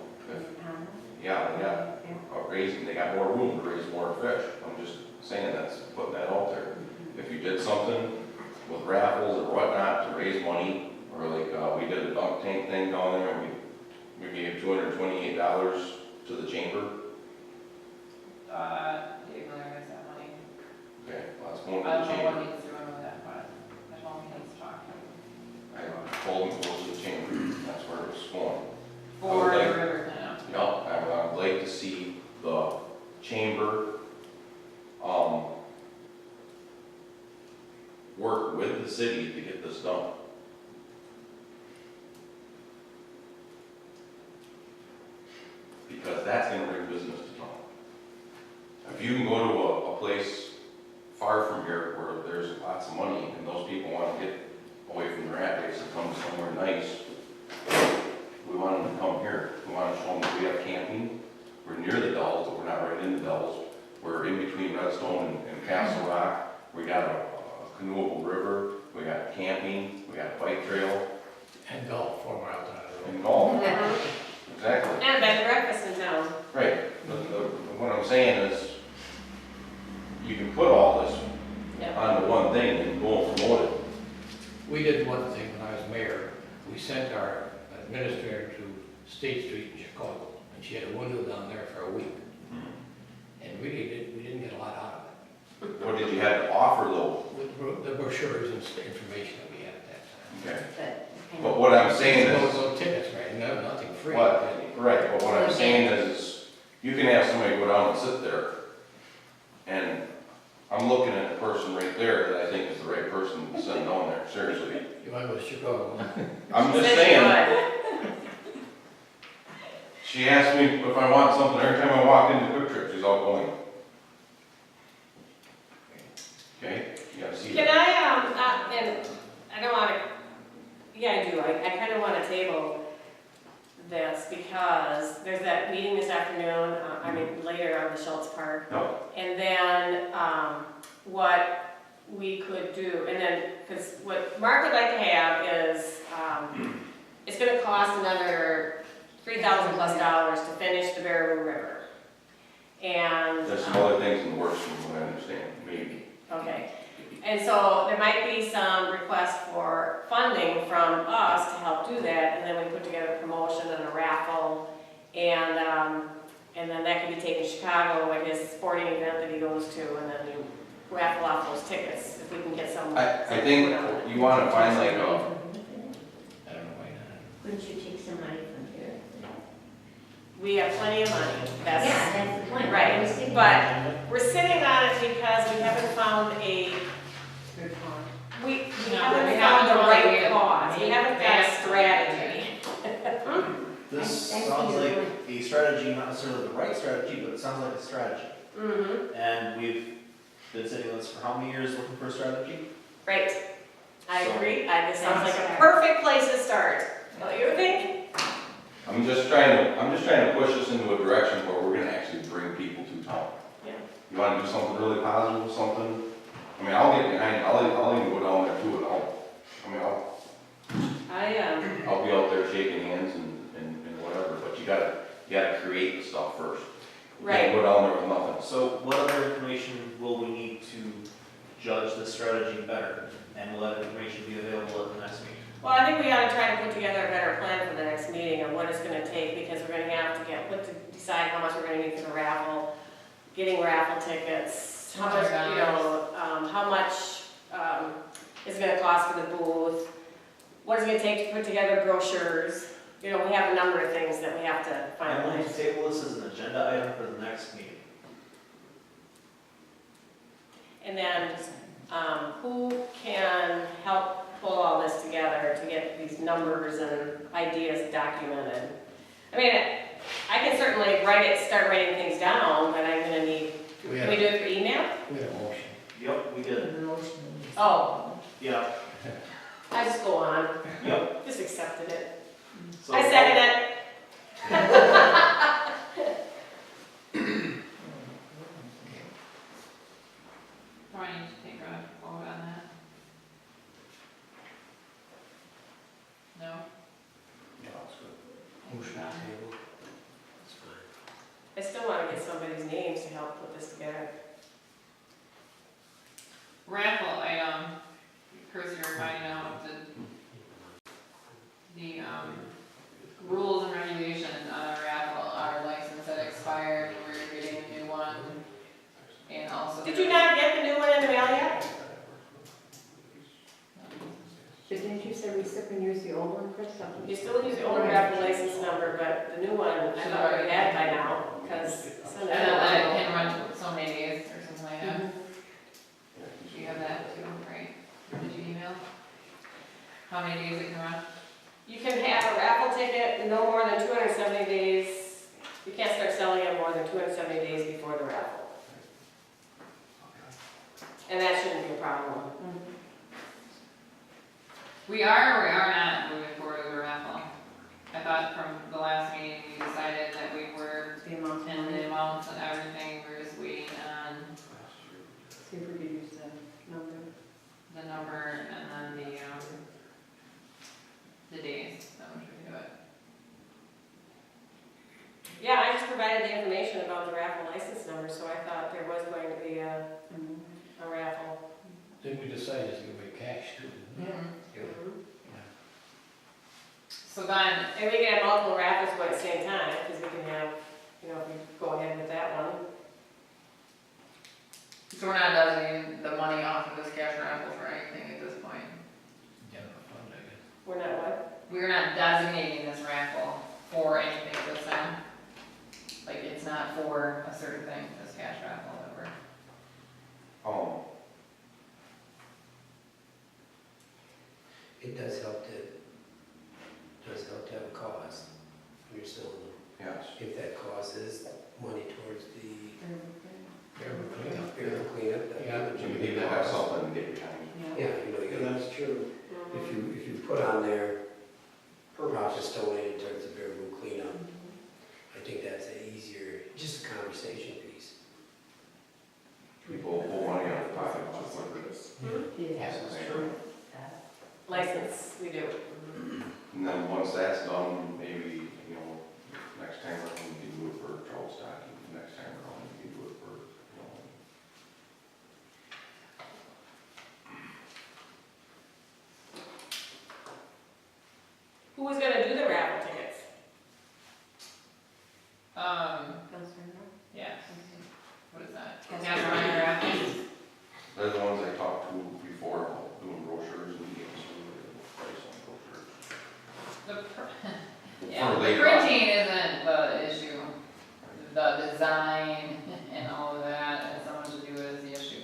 yeah, they got they got more room to raise more fish. I'm just saying that's, putting that out there. If you did something with raffles or whatnot to raise money, or like, we did a dunk tank thing down there, and we gave $228 to the chamber. Dave really raised that money. Okay, well, that's going to I the don't know chamber. what he's doing with that, but I told him he needs to talk to him. I told him to go to the chamber, that's where it was going. For Okay. the river cleanup. Yep, I would like to see the chamber, work with the city to get this done. Because that's gonna bring business to town. If you can go to a place far from here where there's lots of money and those people wanna get away from the rat race and come somewhere nice, we want them to come here. We want to show them that we have camping. We're near the Dells, but we're not right in the Dells. We're in between Redstone and Castle Rock. We got a canoeable river. We got camping. We got a bike trail. And golf, 4 miles down the road. And golf. Exactly. And bed and breakfast in town. Right. What I'm saying is, you can put all this Yep. onto one thing and go and promote it. We did one thing when I was mayor. We sent our administrator to State Street in Chicago, and she had a window down there for a week. And we didn't get a lot out of it. What did you have to offer though? With the brochures and information that we had at that time. Okay. But But what I'm saying is. No tickets, right, no, nothing free. Right, but what I'm saying is, you can have somebody go down and sit there, and I'm looking at a person right there that I think is the right person to send down there, seriously. You want to go to Chicago? I'm just Said saying, she asked me if I want something every time I walk into Quick Trip, she's all going. Okay, you gotta see Can that. and I don't wanna, yeah, I do, I kinda wanna table this because there's that meeting this afternoon, later on the Schultz Park. No. And then, what we could do, and then, cause what Mark would like to have is, it's gonna cost another $3,000+ to finish the Baraboo River. And. There's some other things in the works from what I understand, maybe. Okay, and so there might be some requests for funding from us to help do that, and then we put together a promotion and a raffle, and then that can be taken to Chicago at his sporting event that he goes to, and then you raffle off those tickets, if we can get some. I think you wanna find like I don't know why not. couldn't you take some money from here? We have plenty of money, Yeah, that's, that's the point. right, We're sitting but- on it. we're sitting on it because we haven't found we No, haven't we found haven't the found right the cause, we haven't got a advanced strategy. This I see sounds your like point. a strategy, not necessarily the right strategy, but it sounds like a strategy. Mm-hmm, And we've been sitting on this for how many years looking for a strategy? right, I So- agree, this sounds like a perfect place to start, don't you think? I'm just trying to push us into a direction where we're gonna actually bring people to town. Yeah. You wanna do something really positive with something? I mean, I'll get behind, I'll even go down there too, and I'll be out there shaking hands and whatever, but you gotta create the stuff first. You can't Right, go down there with nothing. So what other information will we need to judge this strategy better? And will that information be available at the next meeting? well, I think we ought to try to put together a better plan for the next meeting of what it's gonna take, because we're gonna have to decide how much we're gonna need for the raffle, getting raffle tickets, how much, how much, is it gonna cost for the booth, what is it gonna take to put together brochures, we have a number of things that we have to I'm going to finalize. table this as an agenda item for the next meeting. And then, who can help pull all this together to get these numbers and ideas documented? I mean, I can certainly start writing things down, but I'm gonna need, We can had we do it through email? a motion. Yep, we did. The motion. Oh, Yeah, I just go on, yep. just accepted it. So- I second it. Do I need to take a vote on that? No? Motion on the table. That's fine. I still wanna get somebody's names to help put this together. Raffle item, Chris, you're finding out the rules and regulations on our raffle, our license that expired, we're getting a new one. And also. Did you not get the new one in the mail yet? But didn't you say we still can use the old one, Chris? You still use the old raffle license number, but the new one, I thought we had by now, because. And then it can run so many days or something like that. Mm-hmm. You have that too, right? Or did you email? How many days it can run? You can have a raffle ticket no more than 270 days. You can't start selling it more than 270 days before the raffle. And that shouldn't be a problem. We are or we are not moving forward with a raffle. I thought from the last meeting, we decided that we were The amount. in the amounts and everything, we're just waiting on See if we could use the number. the number and then the days that we should do it. Yeah, I just provided the information about the raffle license number, so I thought there was going to be a raffle. Didn't we decide to give away cash too? didn't we? Mhm. So then, And we can have multiple raffles going at the same time, because we can have, if we go ahead with that one. so we're not designating the money off of this cash raffle for anything at this point. General fund, I guess. We're not what? We're not designating this raffle for anything at this time. Like, it's not for a certain thing, this cash raffle that we're. It does help to have a cause when you're selling them. Yes. If that cause is money towards the Fair cleanup. fair cleanup. Yeah, You need to have something to get behind. Yeah, you know, Yeah, that's true. if you put on there, profits donated towards the Bear Brook cleanup, I think that's an easier, just a conversation piece. People pull money out of pocket, just like Yeah. that's true. License, we do. And then once that's done, maybe, next time around, we can do it for trout stocking, next time around, we can do it for, Who was gonna do the raffle tickets? Yeah. What is that? Cash running raffles? they're the ones I talked to before about doing brochures and getting some price on brochures. The For yeah, the later printing isn't the issue. The design and all of that has so much to do with the issue.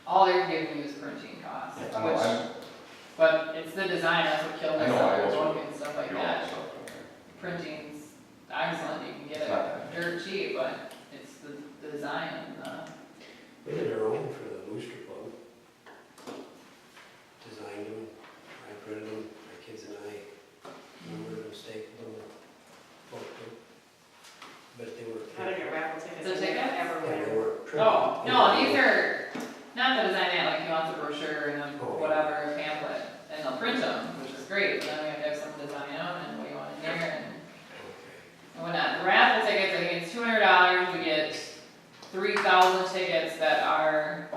All they're giving you is printing costs, I know, which, but it's the design that's what killed I us know, I on the know. book and stuff like you know, that. stuff. Printing's excellent, you can get It's not that it dirt cheap, but it's the design and We did our own for the booster club. Designed them, I printed them, my kids and I numbered them, stapled them, both of them. But they were. How to get raffle tickets? The tickets? Yeah, Everywhere. they were printed. oh, no, these are not the design that, like, you want the brochure and then Oh. whatever pamphlet, and they'll print them, which is great, but then we have to have some design on and what you want in there and whatnot. The raffle tickets, I think it's $200, we get 3,000 tickets that are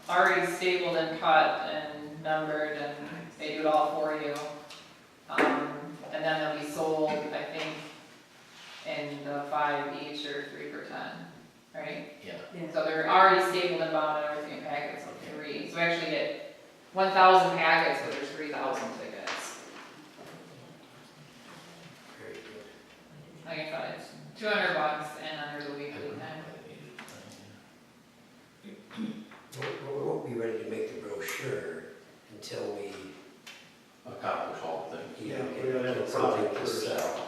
already stapled and cut and numbered, and they do it all for you. And then they'll be sold, I think, in the 5 each or 3 for 10, right? Yeah. So they're already stapled and bound and everything in packets of 3. So we actually get 1,000 packets, but there's 3,000 tickets. Very good. Like I said, it's $200 and then there's a weekly time. We won't be ready to make the brochure until we, Accomplish all the things. you know, Yeah, we gotta have a get something product to first. sell.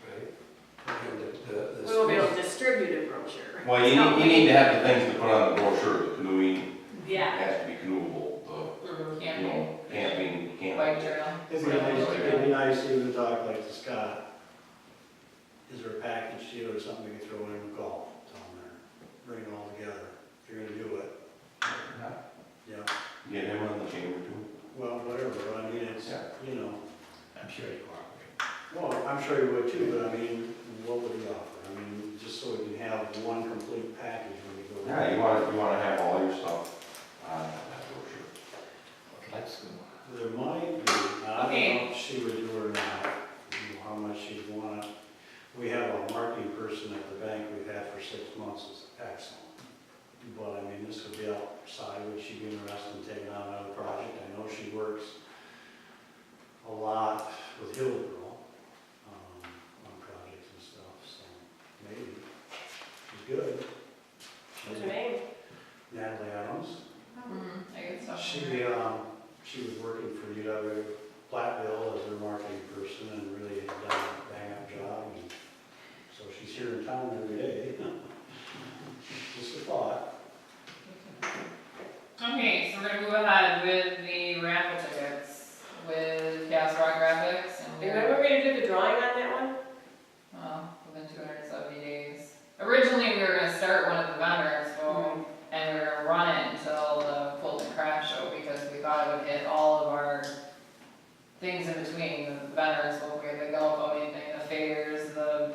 Right? And the We will be able to schools- distribute a brochure. Well, you need to have the things to put on the brochure, the canoeing Yeah. has to be canoeable, Mhm. Camping, camping, bike trail. It'd be nice even to talk like to Scott. Is there a package deal or something we can throw in the golf down there? Bring it all together, if you're gonna do it. Yeah, Get him on the chamber too. well, whatever, I mean, it's, Yeah. you know, I'm sure you cooperate. well, I'm sure you would too, but I mean, what would he offer? we have a marketing person at the bank we've had for 6 months, is excellent. But I mean, this would be outside, would she be interested in taking on another project? I know she works a lot with Hillsborough, on projects and stuff, so maybe. She's good. What's her name? Natalie Adams. I get stuff. She was working for UW Platteville as their marketing person and really had done a bang-up job. And so she's here in town every day. Just a thought. Okay, so we're gonna move ahead with the raffle tickets with Castle Rock Graphics and Remember we did the drawing on that one? within 270 days. Originally, we were gonna start one at the vendor expo, and we were gonna run it until the Fulton Craft Show, because we thought it would hit all of our things in between, the vendor expo, we had the golf boating thing, the fairs, the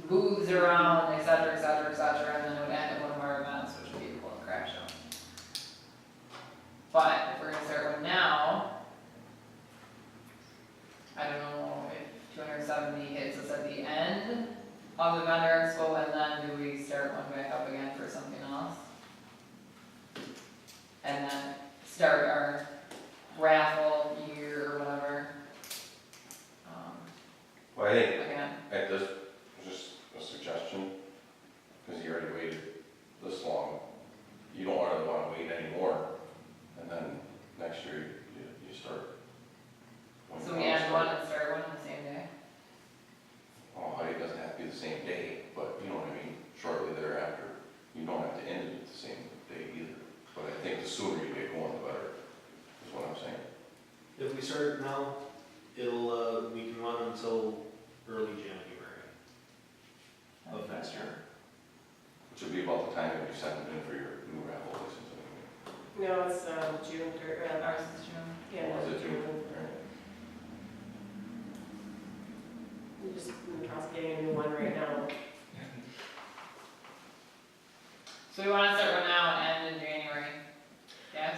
booths around, et cetera, et cetera, et cetera, and then it would end at one of our events, which would be the Fulton Craft Show. But if we're gonna start one now, I don't know if 270 hits us at the end of the vendor expo, and then do we start one back up again for something else? And then start our raffle year or whatever, Well, I think again. at this, just a suggestion, because you already waited this long, you don't want to wait anymore, and then next year you start. So we end one and start one on the same day? Well, it doesn't have to be the same day, but you know what I mean, shortly thereafter. You don't have to end it at the same day either, but I think the sooner you get going, the better, is what I'm saying. If we start now, it'll, we can run until early January of next year. Which would be about the time that you send it in for your new raffle license anyway. No, it's June 3rd. Ours is June. Yeah, Was it it's June? June. Alright. We're just in the process of getting a new one right now. So we wanna start one now and end in January? Yes?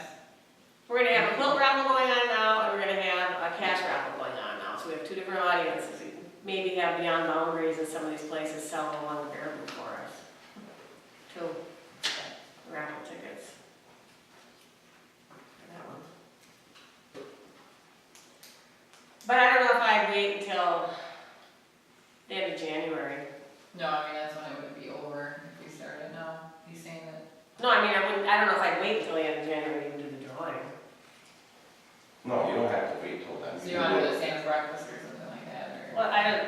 We're gonna have a quilt raffle going on now, and we're gonna have a cash raffle going on now. So we have two different audiences. We maybe have Beyond Boundaries in some of these places selling along with Bearable for us. Two raffle tickets. For that one. But I don't know if I'd wait until the end of January. No, I mean, that's when it would be over if we started now. He's saying that. No, I mean, I don't know if I'd wait until the end of January to do the drawing. No, you don't have to wait till then. So you wanna do the Sam's breakfast or something like that, or? Well, I don't,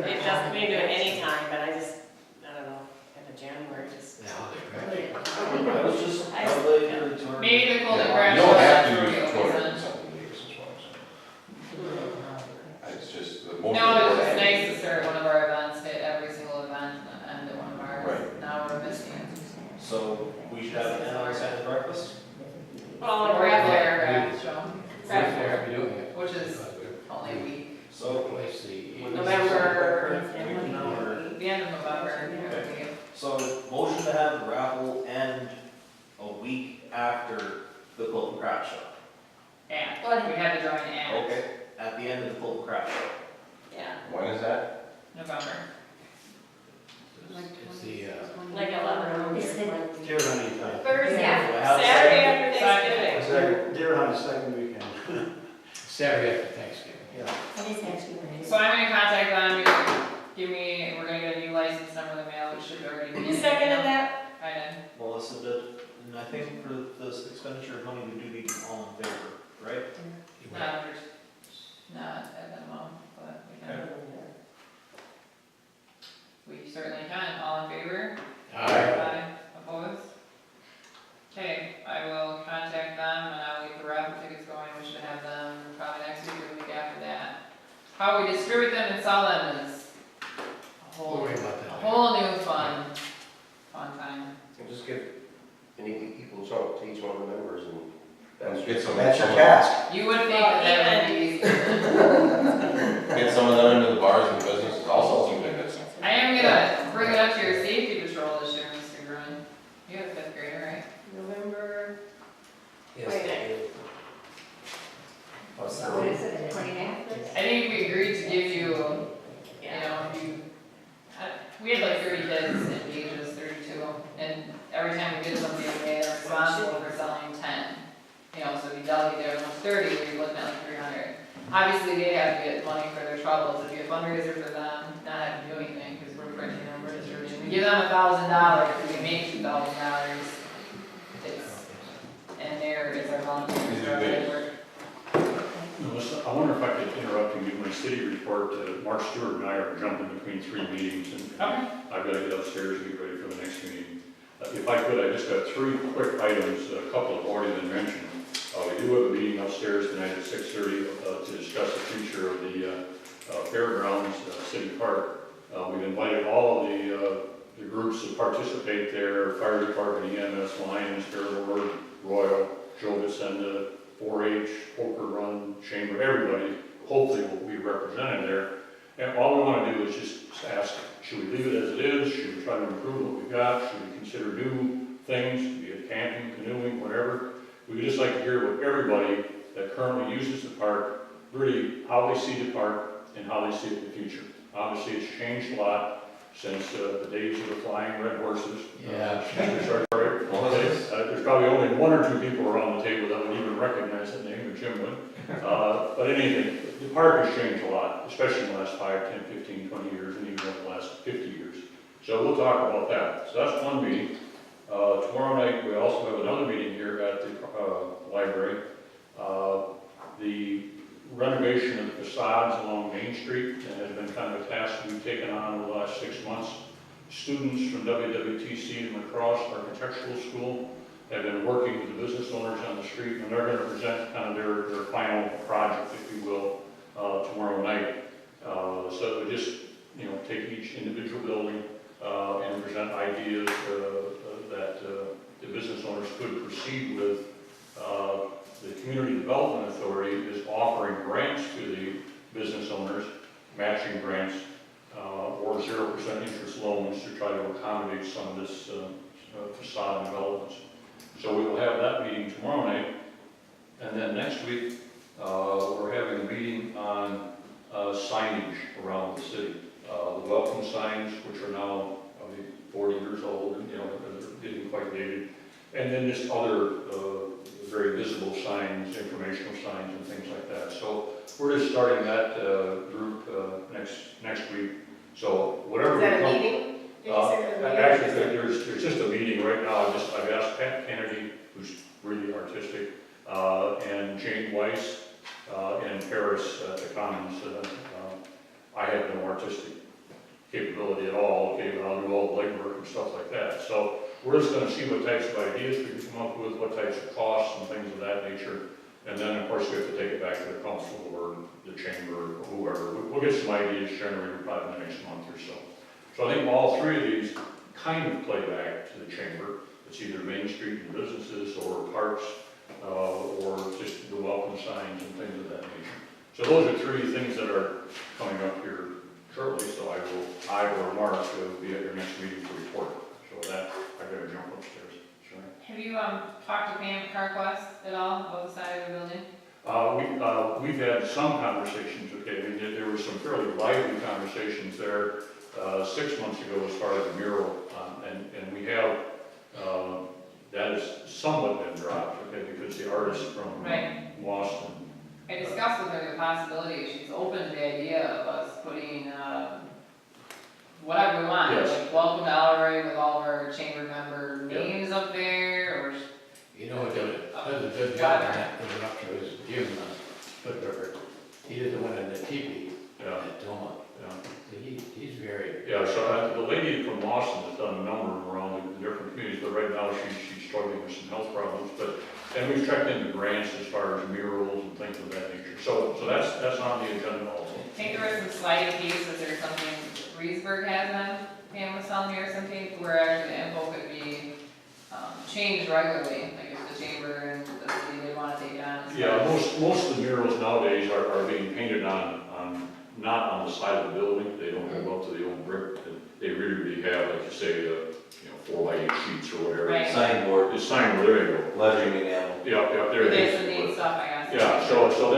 it doesn't, we can do it anytime, but I don't know, end of January, just. I was just, I- I would like to. Maybe the Golden You Craft don't Show, have that's to where use we the always 200 end. and something days, is what I'm saying. It's just, the most. No, it's just nice to start one of our events, hit every single event, and then end at one of ours. Right. Now we're missing it. So we should have an on Santa breakfast? Well, Or we're at the at aircraft show, Right there, you're doing it. which is only a week, So, Place the. November. we can now, or- the end of November, I believe. so motion to have the raffle end a week after the Fulton Craft Show. And, we had to join and Okay, at the end of the Fulton Craft Show. Yeah, When is that? November. It's the, like 11. Is it- Deer hunting time. Thursday, Yeah. Do I have a Saturday second? after Thanksgiving. Deer hunting second weekend. Saturday after Thanksgiving. Yeah. What is actually when it is? So I'm gonna contact them, you're gonna give me, we're gonna get a new license number in the mail, which should already be. in Who the seconded mail. that? I did. Melissa did, and I think for this expenditure of money, we do need all in favor, right? Not at minimum, but we can. We certainly can, all in favor? Aye. Opposed? Okay, I will contact them and I will get the raffle tickets going, we should have them probably next week or the week after that. How we distribute them and sell them is a We'll whole, worry about a that. whole new fun time. And just give any people chunk to each one of the members and Get some. that's your task. You would think that would be, Get some of them into the bars and businesses, also some tickets. I am gonna bring it up to your safety patrol this year, Mr. Gruen. You're a fifth grader, right? November, Yes, Wait. they do. What is it, 29th? I think we agreed to give you, you yeah. know, if you give them $1,000, we make $2,000. And there is our volunteer work. Melissa, I wonder if I could interrupt and give my city report. Mark Stewart and I are jumping between 3 meetings, and Okay. I've got to get upstairs and get ready for the next meeting. If I could, I just got 3 quick items. A couple have already been mentioned. We do have a meeting upstairs tonight at 6:30 to discuss the future of the fairgrounds, City Park. We've invited all of the groups that participate there: Fire Department, EMS, Lions, Elroy, Royal, Jovis, and 4-H, Poker Run, Chamber, everybody hopefully will be represented there. And all we want to do is just ask, should we leave it as it is? Should we try to improve what we've got? Should we consider new things, be it camping, canoeing, whatever? We'd just like to hear what everybody that currently uses the park, really how they see the park and how they see it in the future. Obviously, it's changed a lot since the days of the flying red horses. Yeah. There's probably only 1 or 2 people around the table that would even recognize that name, or Jim would. But anything, the park has changed a lot, especially in the last 5, 10, 15, 20 years, and even in the last 50 years. So we'll talk about that. So that's one meeting. Tomorrow night, we also have another meeting here at the library. The renovation of the facades along Main Street has been kind of a task we've taken on over the last 6 months. Students from WWTC and Lacrosse Architectural School have been working with the business owners on the street, and they're going to present kind of their final project, if you will, tomorrow night. So we just, take each individual building and present ideas that the business owners could proceed with. The Community Development Authority is offering grants to the business owners, matching grants, or 0% interest loans to try to accommodate some of this facade developments. So we will have that meeting tomorrow night. And then next week, we're having a meeting on signage around the city. The welcome signs, which are now probably 40 years old, and they're getting quite dated. And then just other very visible signs, informational signs and things like that. So we're just starting that group next week. So whatever. Is that a meeting? Did you say it was a meeting? Actually, there's just a meeting right now. I've asked Pat Kennedy, who's really artistic, and Jane Weiss, and Paris at the Commons. I have no artistic capability at all, okay, but I'll do all the legwork and stuff like that. So we're just going to see what types of ideas we can come up with, what types of costs and things of that nature. And then, of course, we have to take it back to the council or the chamber or whoever. We'll get some ideas generated probably in the next month or so. So I think all 3 of these kind of play back to the chamber. It's either Main Street and businesses or parks or just the welcome signs and things of that nature. So those are 3 things that are coming up here shortly. So I or Mark will be at your next meeting to report. So with that, I gotta jump upstairs. Sure. Have you talked to Pam CarQuest at all about the side of the building? We've had some conversations with Kate. I mean, there were some fairly lively conversations there 6 months ago as far as the mural, and we have that has somewhat been dropped, okay, because the artist from Boston. I discussed with her the possibility. She's open to the idea of us putting whatever we want, Yes. like welcome to Elroy with all of our chamber member names up there, or Does a good job on that, coming up to his Jim Footworker. He did the one in the teepee at Toma. He's very. Yeah, so the lady from Boston has done a number around the different communities, but right now she's struggling with some health problems. And we've checked into grants as far as murals and things of that nature. So that's on the agenda also. I think there were some sliding cases or something Reesburg has them, Pam was telling me, or something, where actually the info could be changed regularly, like if the chamber and the city did want to take it on. Yeah, most of the murals nowadays are being painted on not on the side of the building. They don't go up to the old brick. They really have, like you say, 4x8 sheets or whatever. Right. Signboard, The signboard, there you go. lettering enamel. Yeah, there it There's is. some neat stuff, I guess. Yeah, so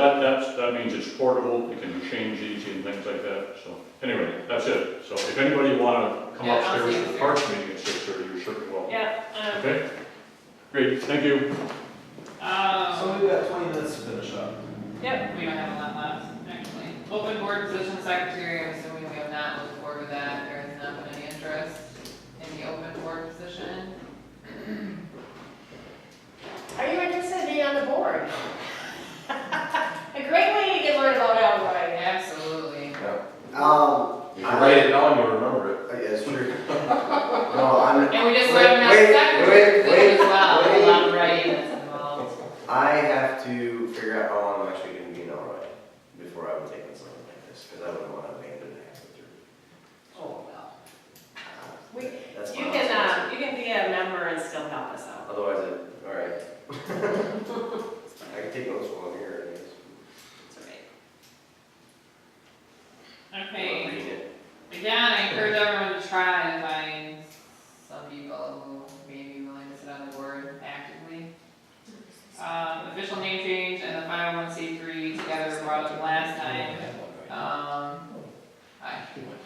that means it's portable, it can be changed easy and things like that. So anyway, that's it. So if anybody want to come Yeah, I'll upstairs see to the you parks meeting at 6:30, you're certainly welcome. Yeah. Okay? Great, thank you. So we've got 20 minutes to finish up. Yep, we don't have a lot left, actually. Open board position secretary, I'm assuming we have not moved forward with that, there has not been any interest. And we just learned that secretary as well, a lot of writing that's involved. I have to figure out how long I'm actually gonna be in Elroy before I would take on something like this, because I wouldn't want to abandon it halfway through. Oh, well. That's You my can, honest you can be a member and still help us out. answer. Otherwise, all right. I can take notes while I'm here, I guess. It's all right. Okay, I'm reading it. again, I encourage everyone to try and find some people who may be willing to sit on the board actively. Official name change and the 501c3 together were brought up last time. I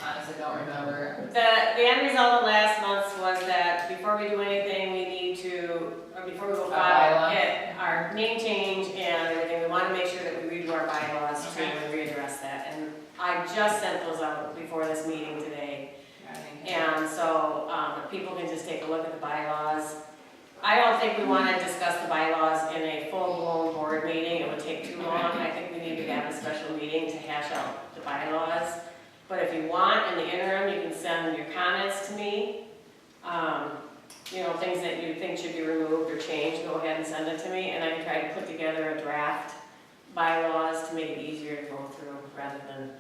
honestly don't remember. The end result of last month's was that before we do anything, we need to, or before we go file it, our name change and everything, we want to make sure that we redo our bylaws to Okay. readdress that. And I just sent those out before this meeting today. I think- And so, people can just take a look at the bylaws. I don't think we want to discuss the bylaws in a full-blown board meeting, it would take too long. I think we need to have a special meeting to hash out the bylaws. But if you want, in the interim, you can send your comments to me. You know, things that you think should be removed or changed, go ahead and send it to me, and I can try to put together a draft bylaws to make it easier to go through, rather than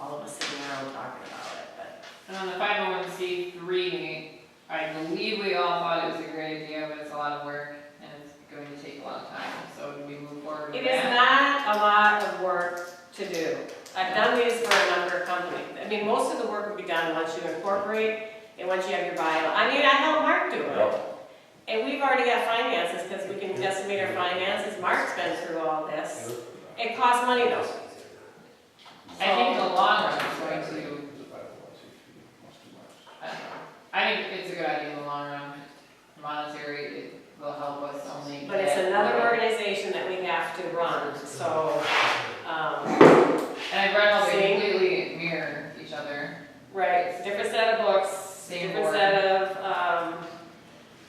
all of us sitting around talking about it, but. And on the 501c3, I believe we all thought it was a great idea, but it's a lot of work and it's going to take a lot of time. So do we move forward with It is that? not a lot of work to do. I've done these for a number of companies. I mean, most of the work will be done once you incorporate and once you have your bylaw. I mean, I helped Mark do it. And we've already got finances because we can estimate our finances. Mark's been through all this. It costs money though. I think in the long run it's going to, I don't know. I think it's a good idea in the long run. Monetary, it will help us only. But it's get another more. organization that we have to run, so, And I read how they Same. completely mirror each other. right, it's a different set of books, Same different board. set of,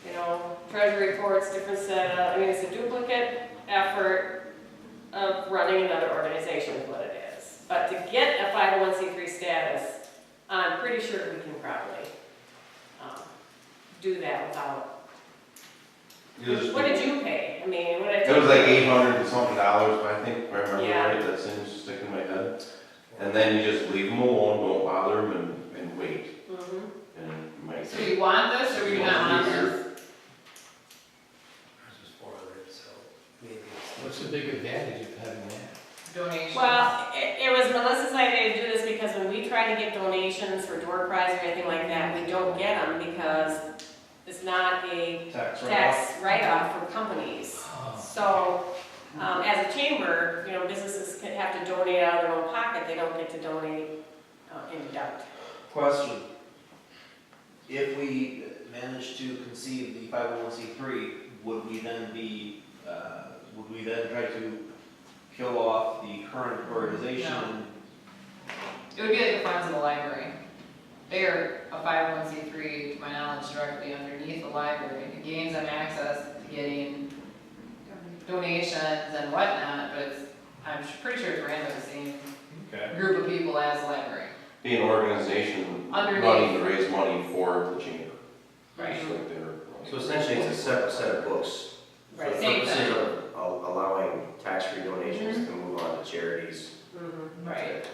you know, treasury reports, different set of, I mean, it's a duplicate effort of running another organization is what it is. But to get a 501c3 status, I'm pretty sure we can probably do that without. What did you pay? I mean, what did I It was like $800 and something, I think, if I remember Yeah. right, that seems to stick in my head. And then you just leave them alone, don't bother them and wait. Mhm. And you might So say, you want this or do you not want this? Ours was 400, so maybe it's. What's the big advantage of having that? Donation. Well, it was Melissa's idea to do this because when we try to get donations for door prize or anything like that, we don't get them because it's not a tax write-off for companies. So, as a chamber, you know, businesses can have to donate out of their own pocket, they don't get to donate in doubt. Question. If we manage to conceive the 501c3, would we then try to kill off the current organization? It would be like the Friends of the Library. They are a 501c3, to my knowledge, directly underneath the library. It gains them access to getting donations and whatnot, but it's, I'm pretty sure it's ran by the same Okay. group of people as the library. be an organization Underneath. running to raise money for the chamber. Right. Just like they're. So essentially, it's a separate set of books. For the Right. Same purposes thing. of allowing tax-free donations to move on to charities. Mhm. Right.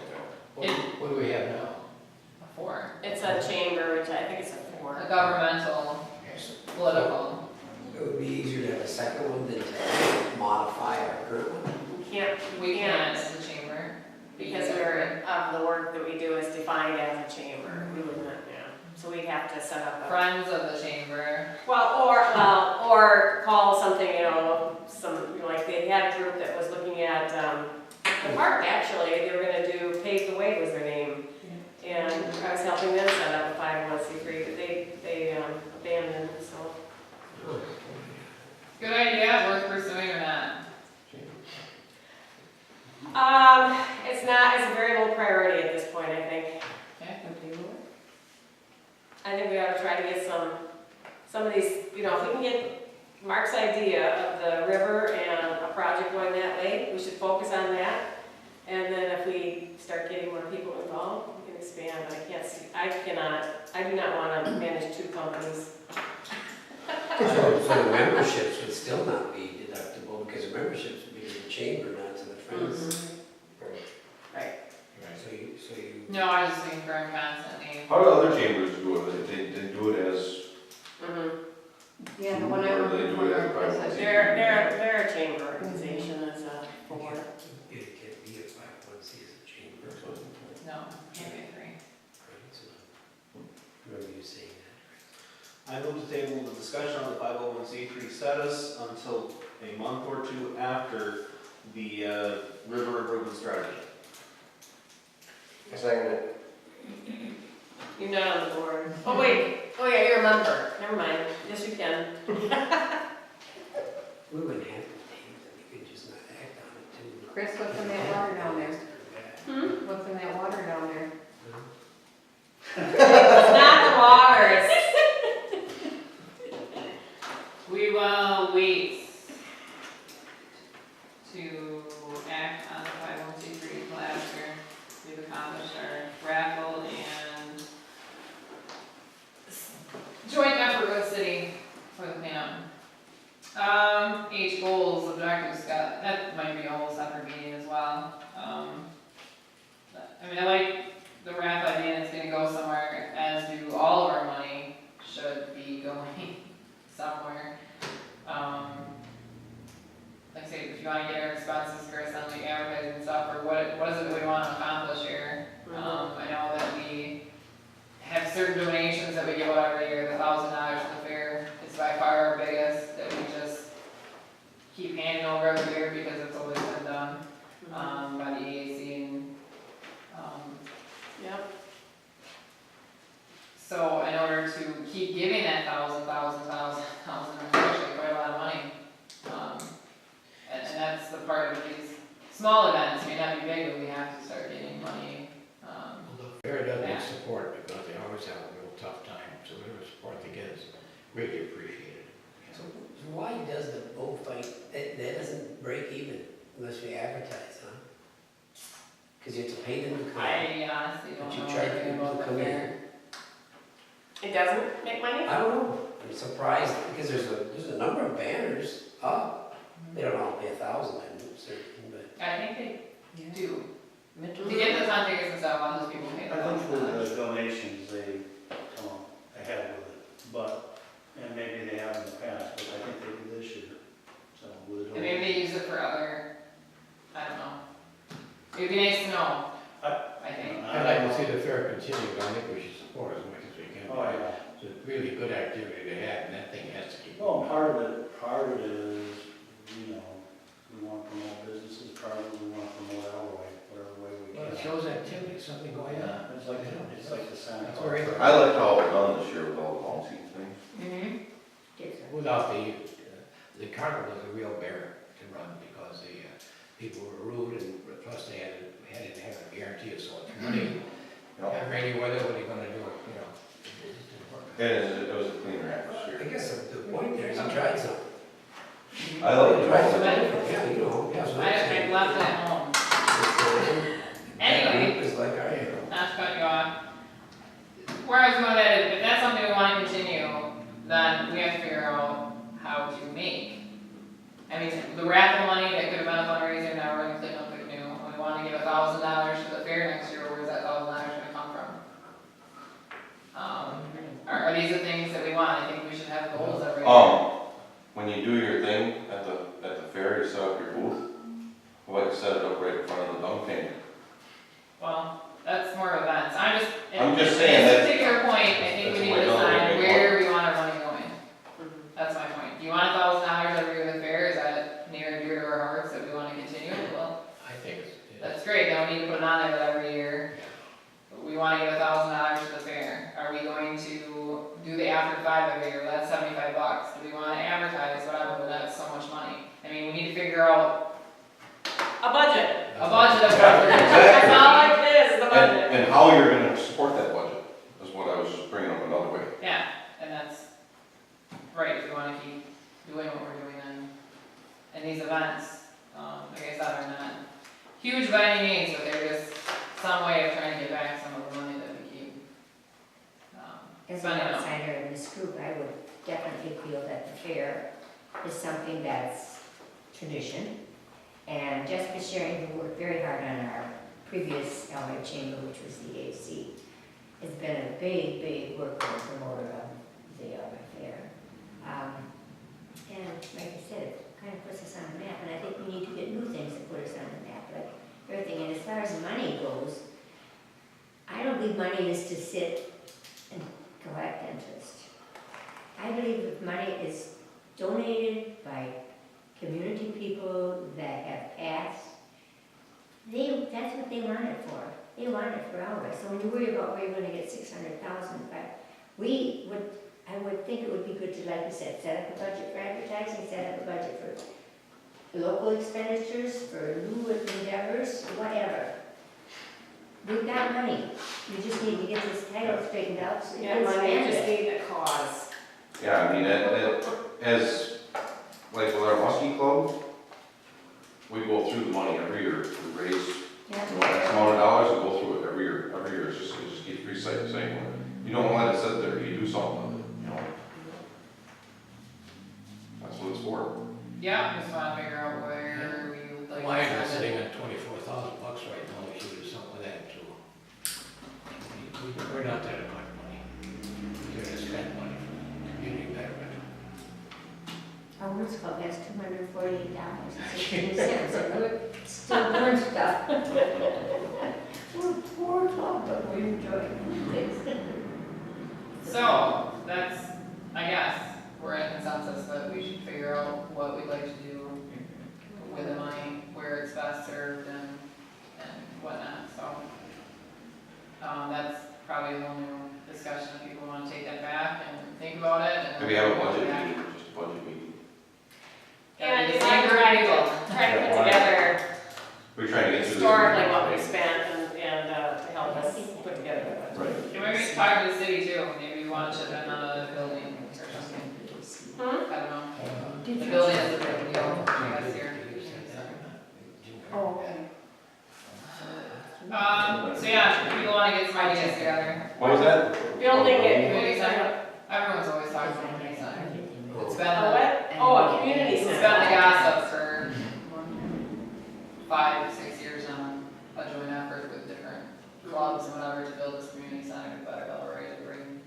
What do we have now? A 4. It's a chamber, which I think it's a A 4. governmental, political. It would be easier to have a second one than to modify our current one. We We can't can't, as a chamber. because we're, the work that we do is defined as a chamber. We wouldn't, yeah. So we'd have to set up a. Friends of the chamber. Or call something, you know, like they had a group that was looking at, the park, actually, they were gonna do Pave the Way was their name. And I was helping them set up a 501c3, but they abandoned, so. Good idea, worth pursuing or not? It's a very low priority at this point, I think. Okay. I think we ought to try to get some of these, you know, if we can get Mark's idea of the river and a project going that way, we should focus on that. And then if we start getting more people involved, we can expand, but I can't see, I do not wanna manage two companies. So the memberships would still not be deductible, because the memberships would be to the chamber, not to the friends. Right. So you. No, I was just thinking for him constantly. How do other chambers do it? They do it as, Yeah, the one I Or work they do for, it as that's private. a- They're a chamber organization, as a board. It can't be a 501c as a chamber. No, can't be three. Remember you saying that. I move to table the discussion on the 501c3 status until a month or two after the river improvement strategy. I second it. You're not on the board. Oh, wait, oh yeah, you're a member, never mind, yes you can. We wouldn't have to table it, we could just not act on it too. Chris, what's in that water down there? What's in that water down there? It's not the water, it's We will wait to act on the 501c3 until after we've accomplished our raffle and joint effort with city for the cleanup. H goals, objectives, Scott, that might be a whole separate meeting as well. I mean, I like the raffle idea, and it's gonna go somewhere, as do all of our money should be going somewhere. Like I say, if you wanna get our expenses, Chris, on the advertising and stuff, or what is it that we wanna accomplish here? I know that we have certain donations that we give out every year, the $1,000 for the fair is by far our biggest, that we just keep handing over every year because it's always been done, by the EAC and, Yep. so in order to keep giving that thousand, it's actually quite a lot of money. And that's the part of these small events, may not be big, but we have to start getting money. Well, the fair does Yeah. need support because they always have a real tough time, so whatever support they get is really appreciated. So why does the bullfight, that doesn't break even unless we advertise, huh? Because you have to pay them to come. I honestly don't But you know charge anything people about to the come in. fair. It doesn't make money? I don't know, I'm surprised, because there's a number of banners up. They don't all pay 1,000, I'm certain, but. I think they do. To get the time tickets and stuff, a lot of those people pay I think for $1,000. the donations, they come ahead with it, but, and maybe they have in the past, but I think they did this year, so with the And maybe they use it for other, I don't know. It'd be nice to know, I think. I'd like to see the fair continue, but I think we should support as much as we can. Oh, yeah. It's a really good activity to have, and that thing has to keep Well, going. part of it is, you know, we want to promote businesses, part of it, we want to promote Elroy, whatever way we Well, it can. shows activity, something going on. It's like the Santa That's Claus. very- I liked how it was done this year with all the policy things. Without the carnival was a real bear to run because the people were rude and plus they had to have a guarantee of so much money. Have rainy weather, what are you gonna do, you know? It just didn't work. And it was a cleaner I atmosphere. guess the point there is you tried something. I like You it. tried something, yeah, you know, yeah. so I left it at home. Anyway, It's like our hero. not to cut you off. Where I was going with that is, if that's something we want to continue, then we have to figure out how to make. I mean, the raffle money, that could have been a fundraiser, now we're gonna clean up the canoe. We want to give $1,000 to the fair next year, where's that $1,000 gonna come from? Are these the things that we want? I think we should have goals every year. When you do your thing at the fair, you set up your booth, I'd like to set it up right in front of the dunk tank. Well, that's more events. I'm just saying At that- this particular point, I think that's we need way to down there, decide big where we want our money going. That's my point. Do you want $1,000 every year at the fair? Is that near and dear to our hearts that we want to continue? Well, I think it's. that's great. Then we need to put it on there that every year. We want to give $1,000 to the fair. Are we going to do the after 5 every year? That's $75. Do we want to advertise, whatever, but that's so much money? I mean, we need to figure out A budget. a budget of what we're gonna do. That's all it is, the And, budget. and how you're gonna support that budget, is what I was bringing up another way. Yeah, and that's right, if we wanna keep doing what we're doing then. And these events, like I said, are not huge by any means, but they're just some way of trying to get back some of the money as an outsider in this group, I would definitely feel that the fair is something that's tradition. And Jessica Sharing, who worked very hard on our previous Elroy chamber, which was the AC, has been a big, big worker and promoter of the Elroy Fair. And like I said, it kind of puts us on the map, and I think we need to get new things to put us on the map, like everything. And as far as money goes, I don't believe money is to sit and collect interest. I believe if money is donated by community people that have passed, that's what they want it for. They want it for ours. So when you worry about where you're gonna get 600,000, but I would think it would be good to, like you said, set up a budget for advertising, set up a budget for local expenditures, for new endeavors, whatever. We've got money. We just need to get this title straightened out so we Yeah, can money, spend just it. need a cause. Yeah, I mean, as, like with our muskie club, we go through the money every year to raise, X amount of dollars, and go through it every year, it just keeps recycling. You don't let it sit there, you do something with it, you know? That's what it's for. Yeah, just wanna figure out where we would like Mine to is send sitting it. at $24,000 right now, we should do something with that too. We're not that much money. We're gonna spend money for community betterment. Our Women's Club has $248.16, and we're still doing stuff. We're a poor club, but we enjoy things. So, that's, I guess, we're in consensus that we should figure out what we'd like to do with the money, where it's best served and whatnot, so. That's probably a whole new discussion, if people wanna take that back and think about it and. Maybe have a budget meeting, just a budget meeting. And the if same I'm group of trying people. to put together We're trying to get through this. historically what we spent and to help us put together a budget. Right. Can maybe talk to the city too, maybe we want to chip in on a building or something, Hmm? I don't know. The building is a big deal, I guess here. Oh, okay. So yeah, people wanna get some ideas together. What was that? Building it, Community community center, center. everyone's always talking about community center. It's been, A what? Oh, a community it's center. been the gossip for 5, 6 years now, a joint effort with different clubs and whatever to build this community center to better Elroy, to bring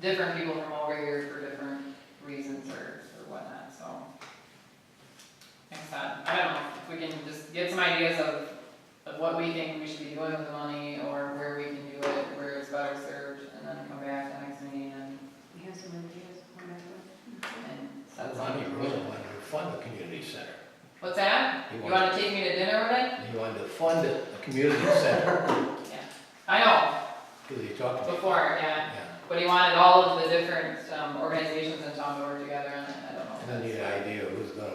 different people from over here for different reasons or whatnot, so. Like I said, I don't know, if we can just get some ideas of what we think we should be doing with the money, or where we can do it, where it's better served, and then come back the next meeting and We have some ideas, set Ronnie something. really wanted to fund the community center. What's that? He You wanna take me to dinner with it? He wanted to fund a community center, I know, because he talked about. before, yeah, Yeah, but he wanted all of the different, organizations in town to work together on it, I don't know. and then the idea of who's gonna,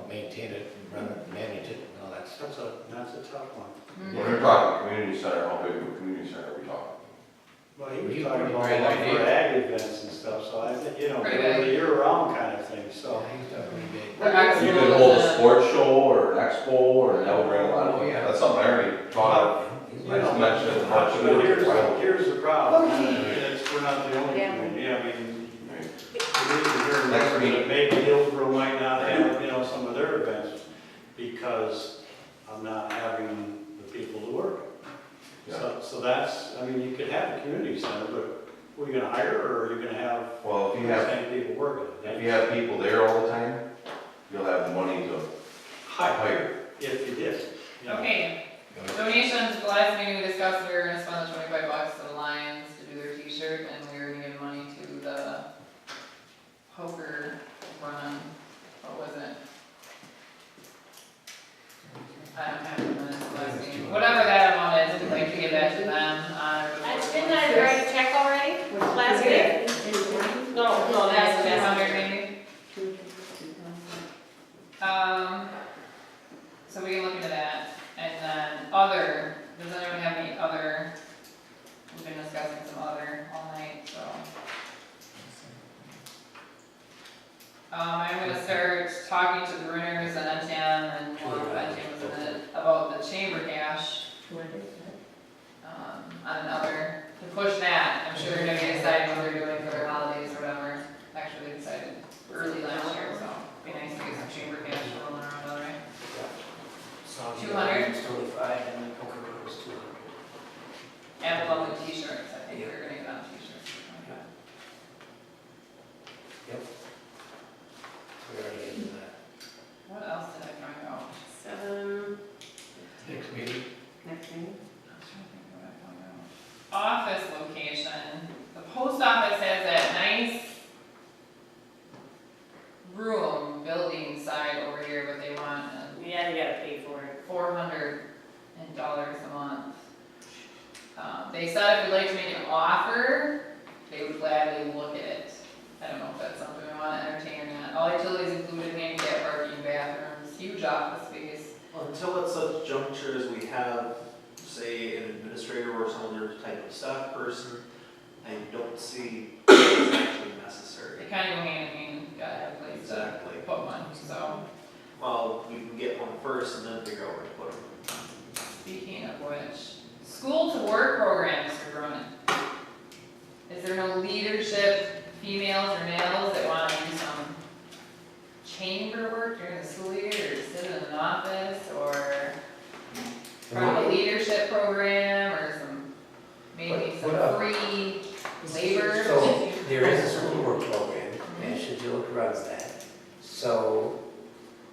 maintain it, run it, manage it, and all that stuff. That's a tough one. Mhm. When we're talking community center, how big of a community center are we talking? Well, he You was talking pretty about great one for idea. ag events and stuff, so I think, Pretty it was a big. year-round kind of thing, so. Yeah, he's done pretty big. The Expos You could hold a and- sports show or an expo, or that would bring a lot of, Oh, yeah. that's something I already thought of. You I just know, mentioned it, March But fourth. here's the problem, Okay. and we're not the only Yeah. community, I mean, Right. the reason here, maybe Hillsborough might not have, some of their events, because I'm not having the people to work. Yeah. So that's, you could have a community center, but who are you gonna hire, or are you gonna have Well, if you the have, same people working? if you have people there all the time, you'll have the money to hire. If you did. you know. Okay, donations, the last meeting we discussed, we were gonna spend the $25 to the Lions to do their t-shirt, and we were gonna give money to the poker run, what was it? I don't have the minutes of the last meeting, whatever that amount is, we'd like to give that to them, Didn't I write a check already last week? No, that's the best. 200 maybe? So we can look into that, and then other, does anyone have any other, we've been discussing some other all night, so. I'm gonna start talking to the Bruners and NTM, and well, NTM was in it, about the chamber cash, on another, to push that, I'm sure they're gonna be deciding what they're doing office has that nice room, building side over here, but they want Yeah, you gotta pay for it. $400 a month. They said if we'd like to make an offer, they would gladly look at it. I don't know if that's something we want to entertain or not. All utilities included, handicap parking, bathrooms, huge office space. Well, until at such juncture as we have, say, an administrator or some other type of staff person, I don't see it's actually necessary. They kind of go hand in hand, gotta have a place Exactly. to put one, so. Well, we can get one first and then figure out where to put them. Speaking of which, school to work program, Mr. Cronin. Is there no leadership, females or males that want to do some chamber work during the school year, or sit in an office, or from a leadership program, or some, maybe some free labor? So, there is a school work program, National Jill runs that. So,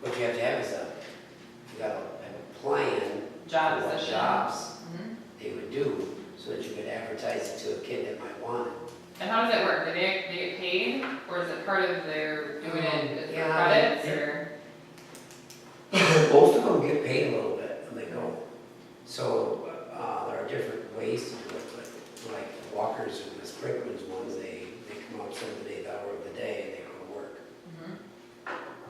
what you have to have is you gotta have a plan Job for what position. jobs Mhm. they would do, so that you could advertise it to a kid that might want it. And how does that work? Do they get paid, or is it part of their doing it for Yeah, credits, or? Most of them get paid a little bit when they go. So, there are different ways to do it, but like the walkers and the sprinklers ones, they come out 7 to 8 hours of the day and they go to work.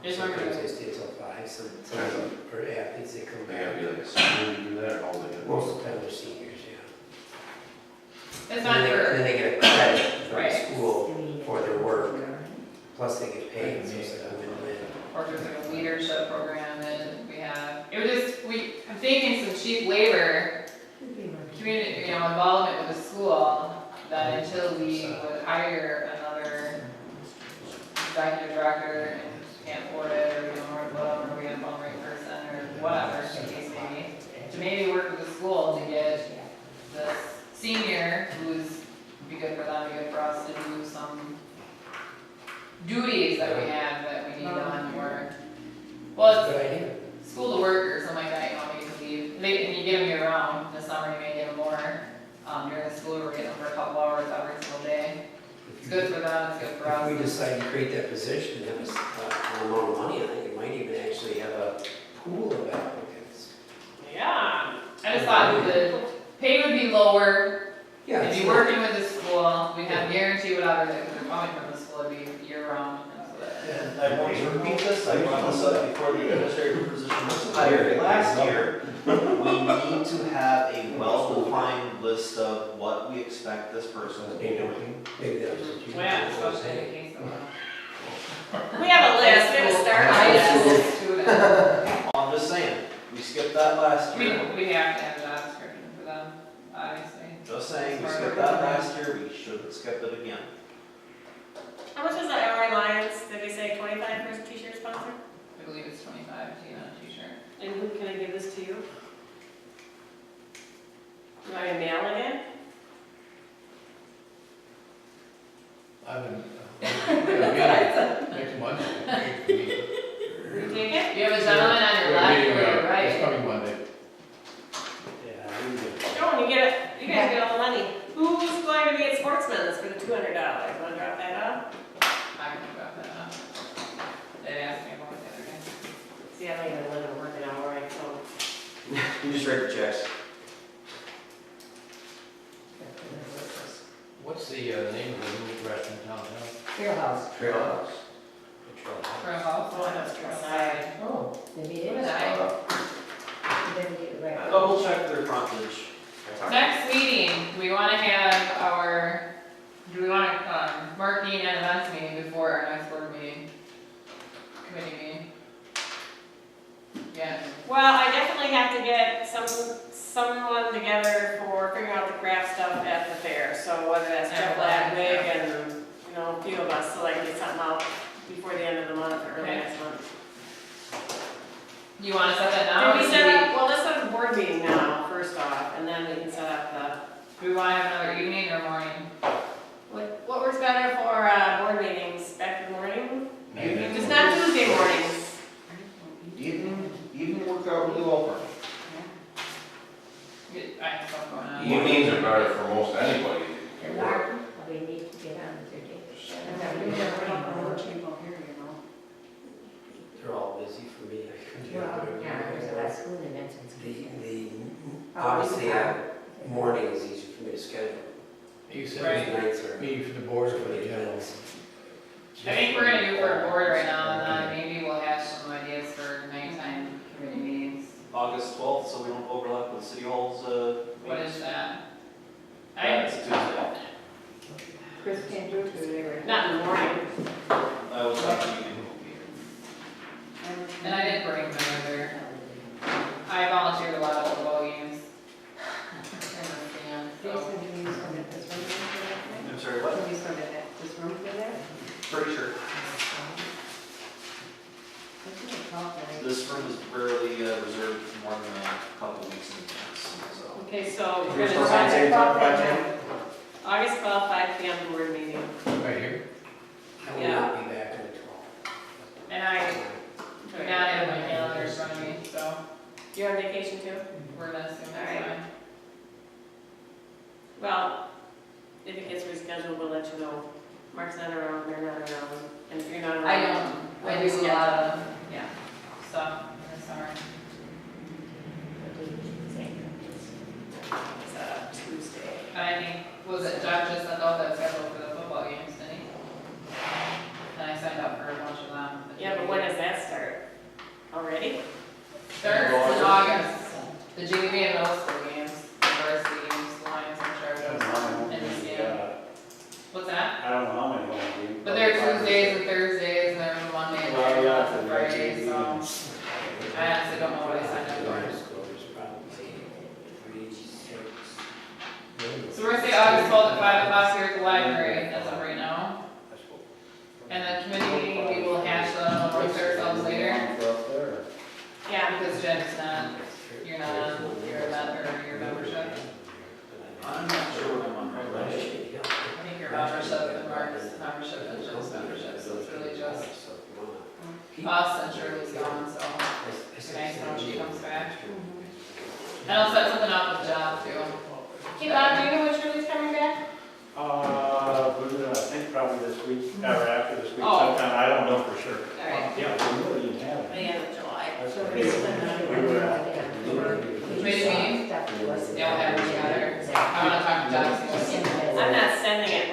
Just Sometimes wondering. they stay till 5, sometimes for athletes, they come They back. have to be like a senior to do that, all they Most of the time they're seniors, yeah. It's not And for, then they get a credit from Right. the school for their work, plus they get paid, so it's like a win-win. or there's like a leadership program that we have. It would just, I'm thinking some cheap labor, community, involvement with the school, that until we would hire another executive director and can't afford it, or, or whatever, we have one right person, or whatever, the case may be, to maybe work with the school to get this senior, who's, be good for them, be good for us, to do some duties that we have that we need done, or, well, it's Good idea. school to work or something like that, maybe to leave. And you get them year round, in the summer you may get them more, during the school, we're getting them for a couple hours every single day. It's good for them, it's good for If we us. decide to create that position and have an amount of money on it, you might even actually have a pool of applicants. Yeah. I just thought the pay would be lower, Yeah. if it's you're not- working with the school, we have guarantee whatever, that they're coming from the school, it'd be year round, and so that. And I want to repeat this, I brought this up before the administrative position was hired last year. We need to have a well-defined list of what we expect this person to be doing. Maybe that was what you Yeah, were especially in saying. case of We have a list, we have a start high list. school student. I'm just saying, we skipped that last We year. have to have a job description for them, obviously. Just saying, we skipped that last year, we shouldn't skip it again. How much is the Elroy Lions, did we say 25 for a t-shirt sponsor? I believe it's 25 to get on a t-shirt. And who can I give this to you? Do I mail it in? I've been, next month. You take it? You have a gentleman on your left or your This right? coming Monday. Yeah, I would. Joan, you get it, you guys get all the money. Who's going to be at Sportsman's for the $200? Want to drop that off? I can drop that off. They asked me about it the other day. See, I don't even live and work in Elroy, so. You just write the checks. What's the name of the new restaurant downtown? Trail house. Trail house. The Trail House. For a house? Oh, that's Trailside. Oh, maybe it What is. did I- Then get it right. Double check their frontage. Next meeting, do we wanna have our, do we want, marketing and events meeting before our next board meeting? Committee meeting? Yes. Well, I definitely have to get someone together for figuring out the craft stuff at the fair. So whether that's Jeff Ladwig and, a few of us, so I can get something out before the end of the month or early Okay. next month. You wanna set that now? Did or we should set up, well, let's set up a board meeting now, first off, and then we can set up Do we wanna have another evening or morning? what works better for, board meetings, back in the morning? Maybe. Just not Tuesday mornings. Evening worked out really well for me. I have stuff going on. Evenings are better for most anybody. And Martin, we need to get some of the events. Obviously, morning is easier for me to schedule. You said Right. Nights are. maybe for the board or for the general. I think we're gonna do for a board right now, and then maybe we'll have some ideas for nighttime committee meetings. August 12th, so we don't overlap with City Hall's, What is that? It's a Tuesday. Chris can't do it because they were. Not in the morning. I was not meeting. And I did bring my other, I volunteered a lot of football games. And, so, Jason, can you submit this one for that? I'm sorry, what? Can you submit this room for that? Pretty sure. That's what I thought, right? This room is rarely reserved for more than a couple weeks in advance, so. Okay, so we're You're still gonna saying try same time, 5 p.m.? August 12th, 5 p.m. board meeting. Right here? I will Yeah. not be back on the 12th. and I have my calendar in front of me, so You're on vacation too? we're gonna assume All that's right. fine. Well, if it gets rescheduled, we'll let you know. Mark's not around, they're not around, and if you're not around. I don't, we'll I do a reschedule. lot of, yeah, stuff in the summer. It's Tuesday. And I think, was it Jeff just sent out that schedule for the football games, didn't he? And I signed up for a bunch of them. Yeah, but when does that start? Already? Starts in August. The JV and middle school games, the varsity games, the Lions in charge I don't of, know how many and homes the we scan. got. What's that? I don't know how many homes we. But they're Tuesdays and Thursdays, and they're Monday and Well, yeah, Fridays, for the Fridays, so I honestly don't know what I signed up for. There's probably 3, 6. So we're gonna say August 12th at 5 o'clock here at the library, as of right now. And the committee meeting, we will hash that out amongst ourselves later, Yeah. because Jen's not, you're not on your membership. I'm not sure what I'm on right now. I think your membership and Mark's membership and Jen's membership, so it's really just us and Shirley's gone, so it's nice when she comes back. And I'll set something up with John too. Hey Bob, do you know when Shirley's coming back? I think probably this week, or after this week Oh. sometime, I don't know for sure. Alright. Yeah, we really didn't have By it. the end of July. That's So what it's it is. Committee meeting? Yeah, we'll have it together. I wanna talk to John. I'm not sending it